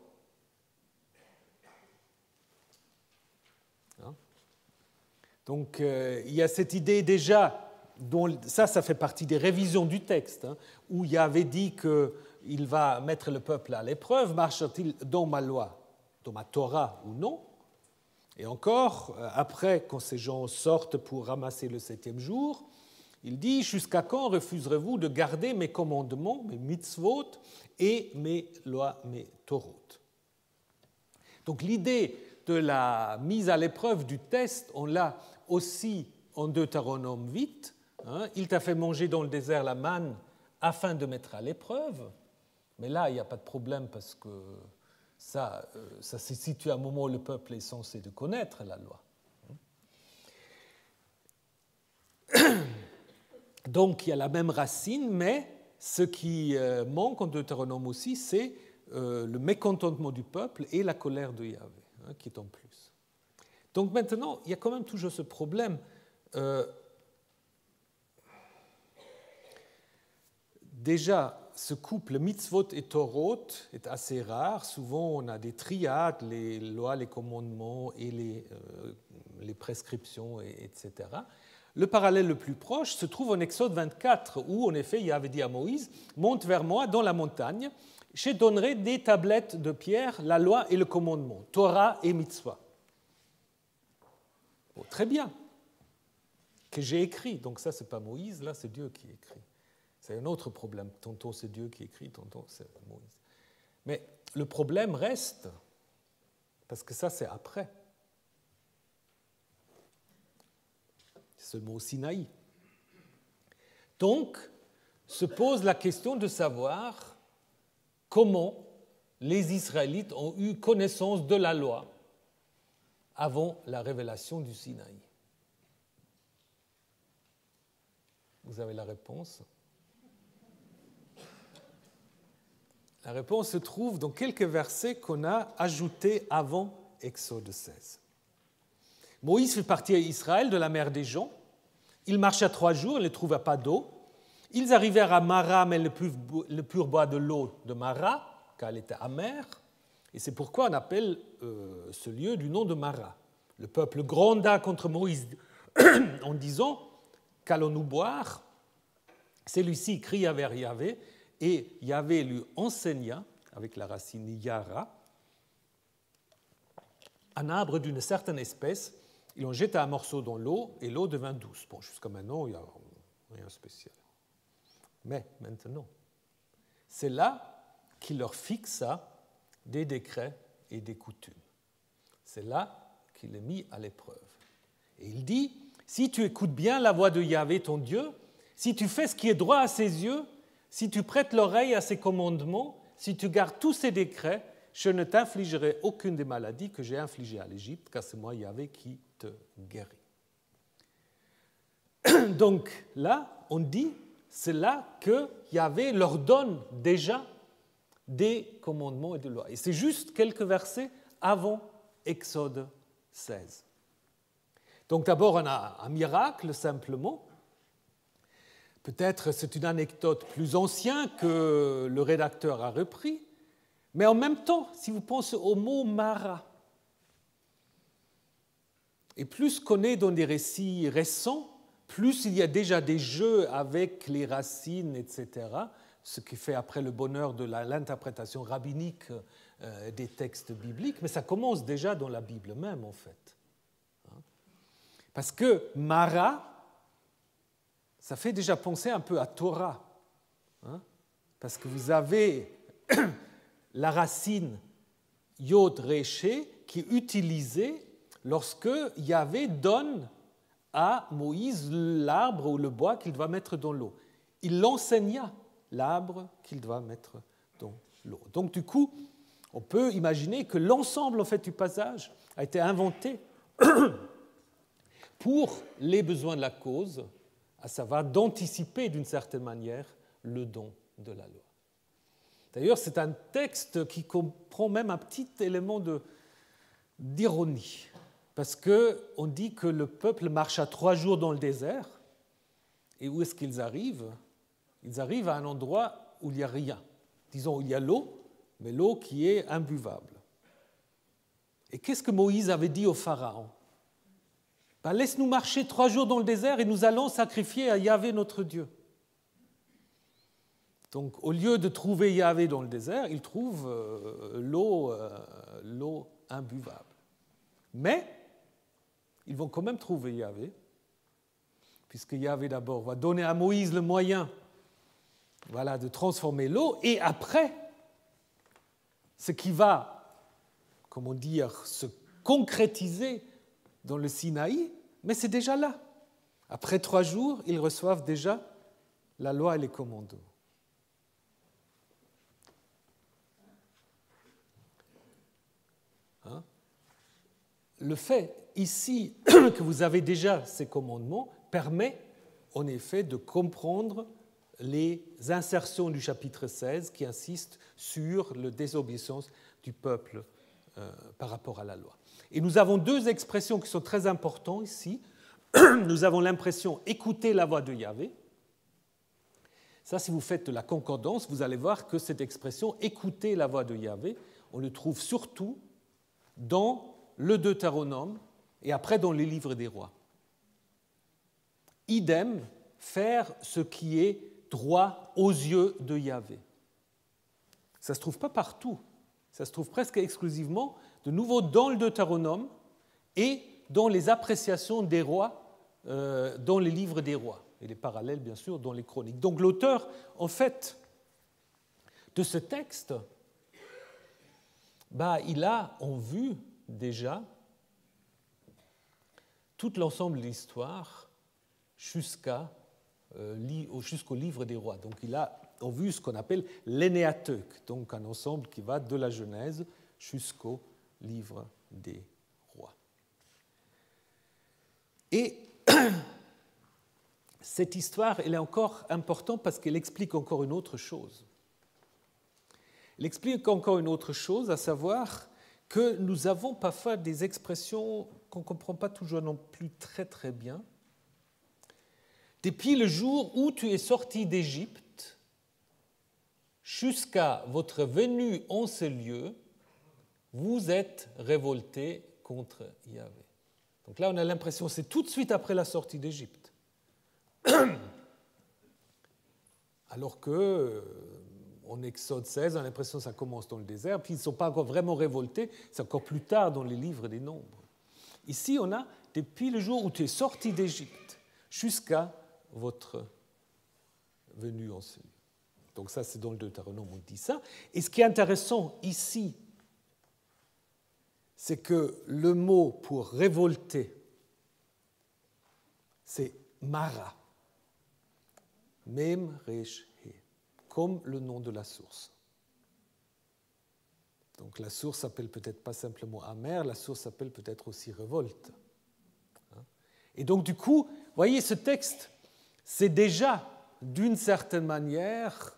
S1: Donc il y a cette idée déjà, dont ça fait partie des révisions du texte, où Yahvé dit qu'il va mettre le peuple à l'épreuve, marche-t-il dans ma loi, dans ma Torah ou non? Et encore, après, quand ces gens sortent pour ramasser le 7e jour, il dit « Jusqu'à quand refuserez-vous de garder mes commandements, mes mitzvot et mes lois, mes torot ?» Donc l'idée de la mise à l'épreuve du test, on l'a aussi en Deutéronome 8. Il t'a fait manger dans le désert la manne afin de mettre à l'épreuve. Mais là, il n'y a pas de problème parce que Ça se situe à un moment où le peuple est censé de connaître la loi. Donc il y a la même racine, mais ce qui manque en Deutéronome aussi, c'est le mécontentement du peuple et la colère de Yahvé, qui est en plus. Donc maintenant, il y a quand même toujours ce problème. Déjà, ce couple mitzvot et torot est assez rare. Souvent, on a des triades, les lois, les commandements et les prescriptions, etc. Le parallèle le plus proche se trouve en Exode 24, où en effet, Yahvé dit à Moïse, « Monte vers moi dans la montagne, je donnerai des tablettes de pierre, la loi et le commandement, Torah et mitzvah. » Bon, très bien, que j'ai écrit. Donc ça, ce n'est pas Moïse, là, c'est Dieu qui écrit. C'est un autre problème. Tantôt c'est Dieu qui écrit, tantôt c'est Moïse. Mais le problème reste, parce que ça c'est après. C'est le mot Sinaï. Donc, se pose la question de savoir comment les Israélites ont eu connaissance de la loi avant la révélation du Sinaï. Vous avez la réponse? La réponse se trouve dans quelques versets qu'on a ajoutés avant Exode 16. Moïse fait partir Israël de la mer des Joncs. Il marcha 3 jours, il ne trouva pas d'eau. Ils arrivèrent à Mara, mais le pur bois de l'eau de Mara, car elle était amère. Et c'est pourquoi on appelle ce lieu du nom de Mara. Le peuple gronda contre Moïse en disant « Qu'allons-nous boire ?» Celui-ci cria vers Yahvé, et Yahvé lui enseigna, avec la racine yara, un arbre d'une certaine espèce. Il en jeta un morceau dans l'eau, et l'eau devint douce. Bon, jusqu'à maintenant, il n'y a rien de spécial. Mais maintenant, c'est là qu'il leur fixa des décrets et des coutumes. C'est là qu'il les mit à l'épreuve. Et il dit, si tu écoutes bien la voix de Yahvé, ton Dieu, si tu fais ce qui est droit à ses yeux, si tu prêtes l'oreille à ses commandements, si tu gardes tous ses décrets, je ne t'infligerai aucune des maladies que j'ai infligées à l'Égypte, car c'est moi, Yahvé, qui te guérit. Donc là, on dit, c'est là que Yahvé leur donne déjà des commandements et des lois. Et c'est juste quelques versets avant Exode 16. Donc d'abord, on a un miracle, simplement. Peut-être c'est une anecdote plus ancienne que le rédacteur a repris, mais en même temps, si vous pensez au mot Mara, et plus qu'on est dans des récits récents, plus il y a déjà des jeux avec les racines, etc., ce qui fait après le bonheur de l'interprétation rabbinique des textes bibliques, mais ça commence déjà dans la Bible même, en fait. Parce que Mara, ça fait déjà penser un peu à Torah, parce que vous avez la racine Yod Reché qui est utilisée lorsque Yahvé donne à Moïse l'arbre ou le bois qu'il doit mettre dans l'eau. Il l'enseigna, l'arbre qu'il doit mettre dans l'eau. Donc du coup, on peut imaginer que l'ensemble en fait, du passage a été inventé pour les besoins de la cause, à savoir d'anticiper d'une certaine manière le don de la loi. D'ailleurs, c'est un texte qui comprend même un petit élément d'ironie, parce qu'on dit que le peuple marcha 3 jours dans le désert, et où est-ce qu'ils arrivent? Ils arrivent à un endroit où il n'y a rien. Disons, il y a l'eau, mais l'eau qui est imbuvable. Et qu'est-ce que Moïse avait dit au Pharaon? Laisse-nous marcher 3 jours dans le désert et nous allons sacrifier à Yahvé notre Dieu. Donc, au lieu de trouver Yahvé dans le désert, ils trouvent l'eau imbuvable. Mais ils vont quand même trouver Yahvé, puisque Yahvé d'abord va donner à Moïse le moyen de transformer l'eau, et après, ce qui va, comment dire, se concrétiser dans le Sinaï, mais c'est déjà là. Après 3 jours, ils reçoivent déjà la loi et les commandements. le fait ici que vous avez déjà ces commandements permet en effet de comprendre les insertions du chapitre 16 qui insistent sur la désobéissance du peuple par rapport à la loi. Et nous avons deux expressions qui sont très importantes ici. Nous avons l'impression « écouter la voix de Yahvé ». Ça, si vous faites de la concordance, vous allez voir que cette expression « écouter la voix de Yahvé », on le trouve surtout dans le Deutéronome et après dans les livres des rois. Idem, faire ce qui est droit aux yeux de Yahvé. Ça ne se trouve pas partout, ça se trouve presque exclusivement, de nouveau dans le Deutéronome et dans les appréciations des rois, dans les livres des rois, et les parallèles bien sûr dans les chroniques. Donc l'auteur, en fait, de ce texte, il a en vue déjà tout l'ensemble de l'histoire jusqu'au livre des rois. Donc il a en vue ce qu'on appelle l'Énéateuque, donc un ensemble qui va de la Genèse jusqu'au livre des rois. Et cette histoire, elle est encore importante parce qu'elle explique encore une autre chose. Elle explique encore une autre chose, à savoir que nous avons parfois des expressions qu'on ne comprend pas toujours non plus très très bien. Depuis le jour où tu es sorti d'Égypte jusqu'à votre venue en ce lieu, vous êtes révoltés contre Yahvé. Donc là, on a l'impression que c'est tout de suite après la sortie d'Égypte. Alors que, en Exode 16, on a l'impression que ça commence dans le désert, puis ils ne sont pas encore vraiment révoltés, c'est encore plus tard dans les livres des Nombres. Ici, on a depuis le jour où tu es sorti d'Égypte jusqu'à votre venue en ce lieu. Donc ça, c'est dans le Deutéronome, on dit ça. Et ce qui est intéressant ici, c'est que le mot pour révolter, c'est Mara, Mem Resh He, comme le nom de la source. Donc la source s'appelle peut-être pas simplement amer, la source s'appelle peut-être aussi révolte. Et donc du coup, vous voyez, ce texte, c'est déjà, d'une certaine manière,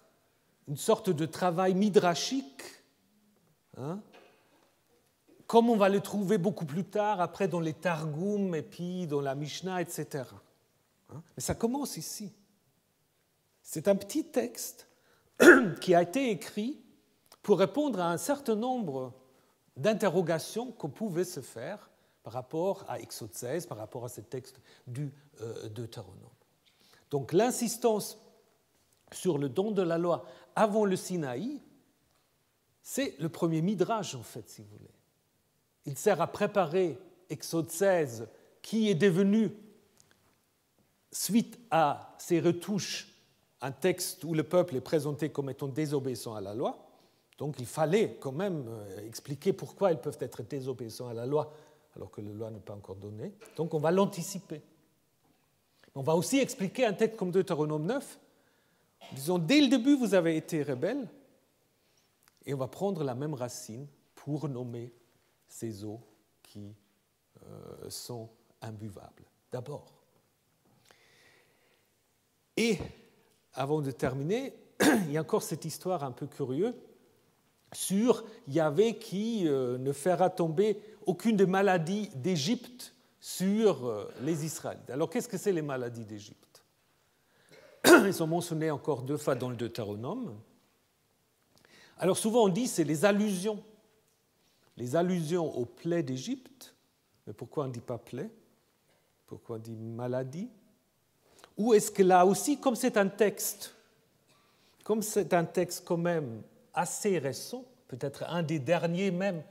S1: une sorte de travail midrashique, comme on va le trouver beaucoup plus tard, après dans les Targum et puis dans la Mishnah, etc. Mais ça commence ici. C'est un petit texte qui a été écrit pour répondre à un certain nombre d'interrogations qu'on pouvait se faire par rapport à Exode 16, par rapport à ce texte du Deutéronome. Donc l'insistance sur le don de la loi avant le Sinaï, c'est le premier midrash, en fait, si vous voulez. Il sert à préparer Exode 16, qui est devenu, suite à ces retouches, un texte où le peuple est présenté comme étant désobéissant à la loi. Donc il fallait quand même expliquer pourquoi ils peuvent être désobéissants à la loi alors que la loi n'est pas encore donnée. Donc on va l'anticiper. On va aussi expliquer un texte comme Deutéronome 9, disons dès le début vous avez été rebelles, et on va prendre la même racine pour nommer ces eaux qui sont imbuvables, d'abord. Et avant de terminer, il y a encore cette histoire un peu curieuse sur Yahvé qui ne fera tomber aucune des maladies d'Égypte sur les Israélites. Alors, qu'est-ce que c'est les maladies d'Égypte? Ils sont mentionnés encore 2 fois dans le Deutéronome. Alors, souvent, on dit que c'est les allusions aux plaies d'Égypte. Mais pourquoi on ne dit pas plaies? Pourquoi on dit maladie? Ou est-ce que là aussi, comme c'est un texte quand même assez récent, peut-être un des derniers même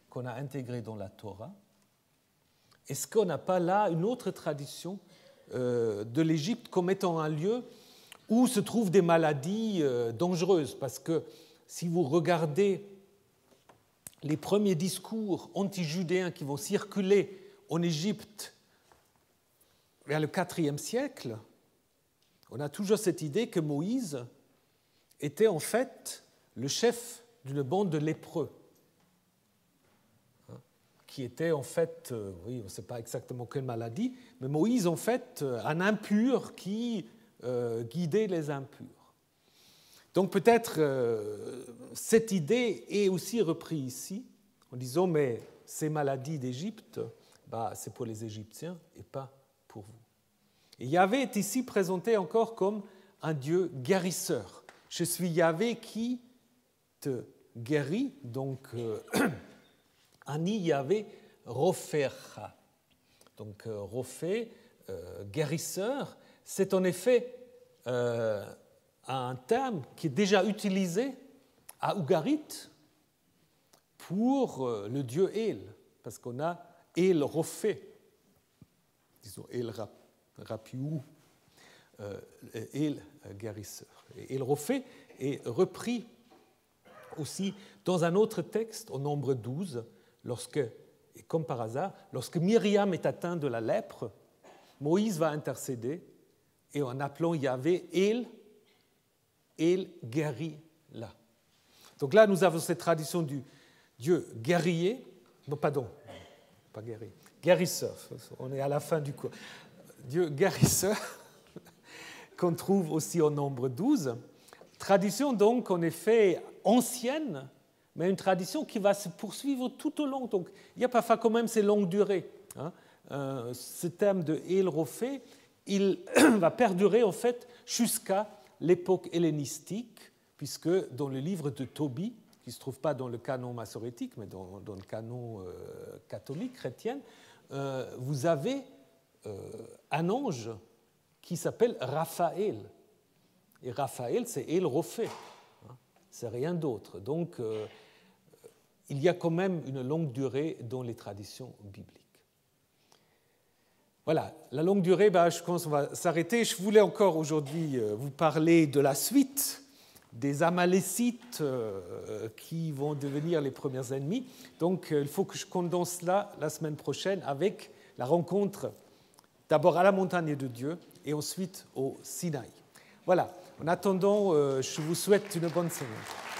S1: qu'on a intégré dans la Torah, est-ce qu'on n'a pas là une autre tradition de l'Égypte comme étant un lieu où se trouvent des maladies dangereuses? Parce que si vous regardez les premiers discours anti-judéens qui vont circuler en Égypte vers le IVe siècle, on a toujours cette idée que Moïse était en fait le chef d'une bande de lépreux qui était en fait, oui, on ne sait pas exactement quelle maladie, mais Moïse, en fait, un impur qui guidait les impurs. Donc peut-être cette idée est aussi reprise ici, en disant, mais ces maladies d'Égypte, c'est pour les Égyptiens et pas pour vous. Et Yahvé est ici présenté encore comme un Dieu guérisseur. Je suis Yahvé qui te guérit, donc Ani Yahvé Rofercha. Donc Rophé, guérisseur, c'est en effet un terme qui est déjà utilisé à Ugarit pour le dieu El, parce qu'on a El Rophé, disons El Rapiou, El guérisseur. Et El Rophé est repris aussi dans un autre texte, au nombre 12, lorsque, et comme par hasard, lorsque Myriam est atteinte de la lèpre, Moïse va intercéder et en appelant Yahvé El guérit là. Donc là, nous avons cette tradition du Dieu guerrier, non, pardon, pas guerrier, guérisseur, on est à la fin du cours. Dieu guérisseur, qu'on trouve aussi au nombre 12. Tradition donc, en effet, ancienne, mais une tradition qui va se poursuivre tout au long. Donc, il y a parfois quand même ces longues durées. Ce terme de El Rophé, il va perdurer en fait jusqu'à l'époque hellénistique, puisque dans le livre de Tobie, qui ne se trouve pas dans le canon massorétique, mais dans le canon catholique, chrétien, vous avez un ange qui s'appelle Raphaël. Et Raphaël, c'est El Rophé, c'est rien d'autre. Donc, il y a quand même une longue durée dans les traditions bibliques. Voilà, la longue durée, je pense qu'on va s'arrêter. Je voulais encore aujourd'hui vous parler de la suite des Amalécites qui vont devenir les premiers ennemis. Donc, il faut que je condense cela la semaine prochaine avec la rencontre d'abord à la montagne de Dieu et ensuite au Sinaï. Voilà, en attendant, je vous souhaite une bonne semaine.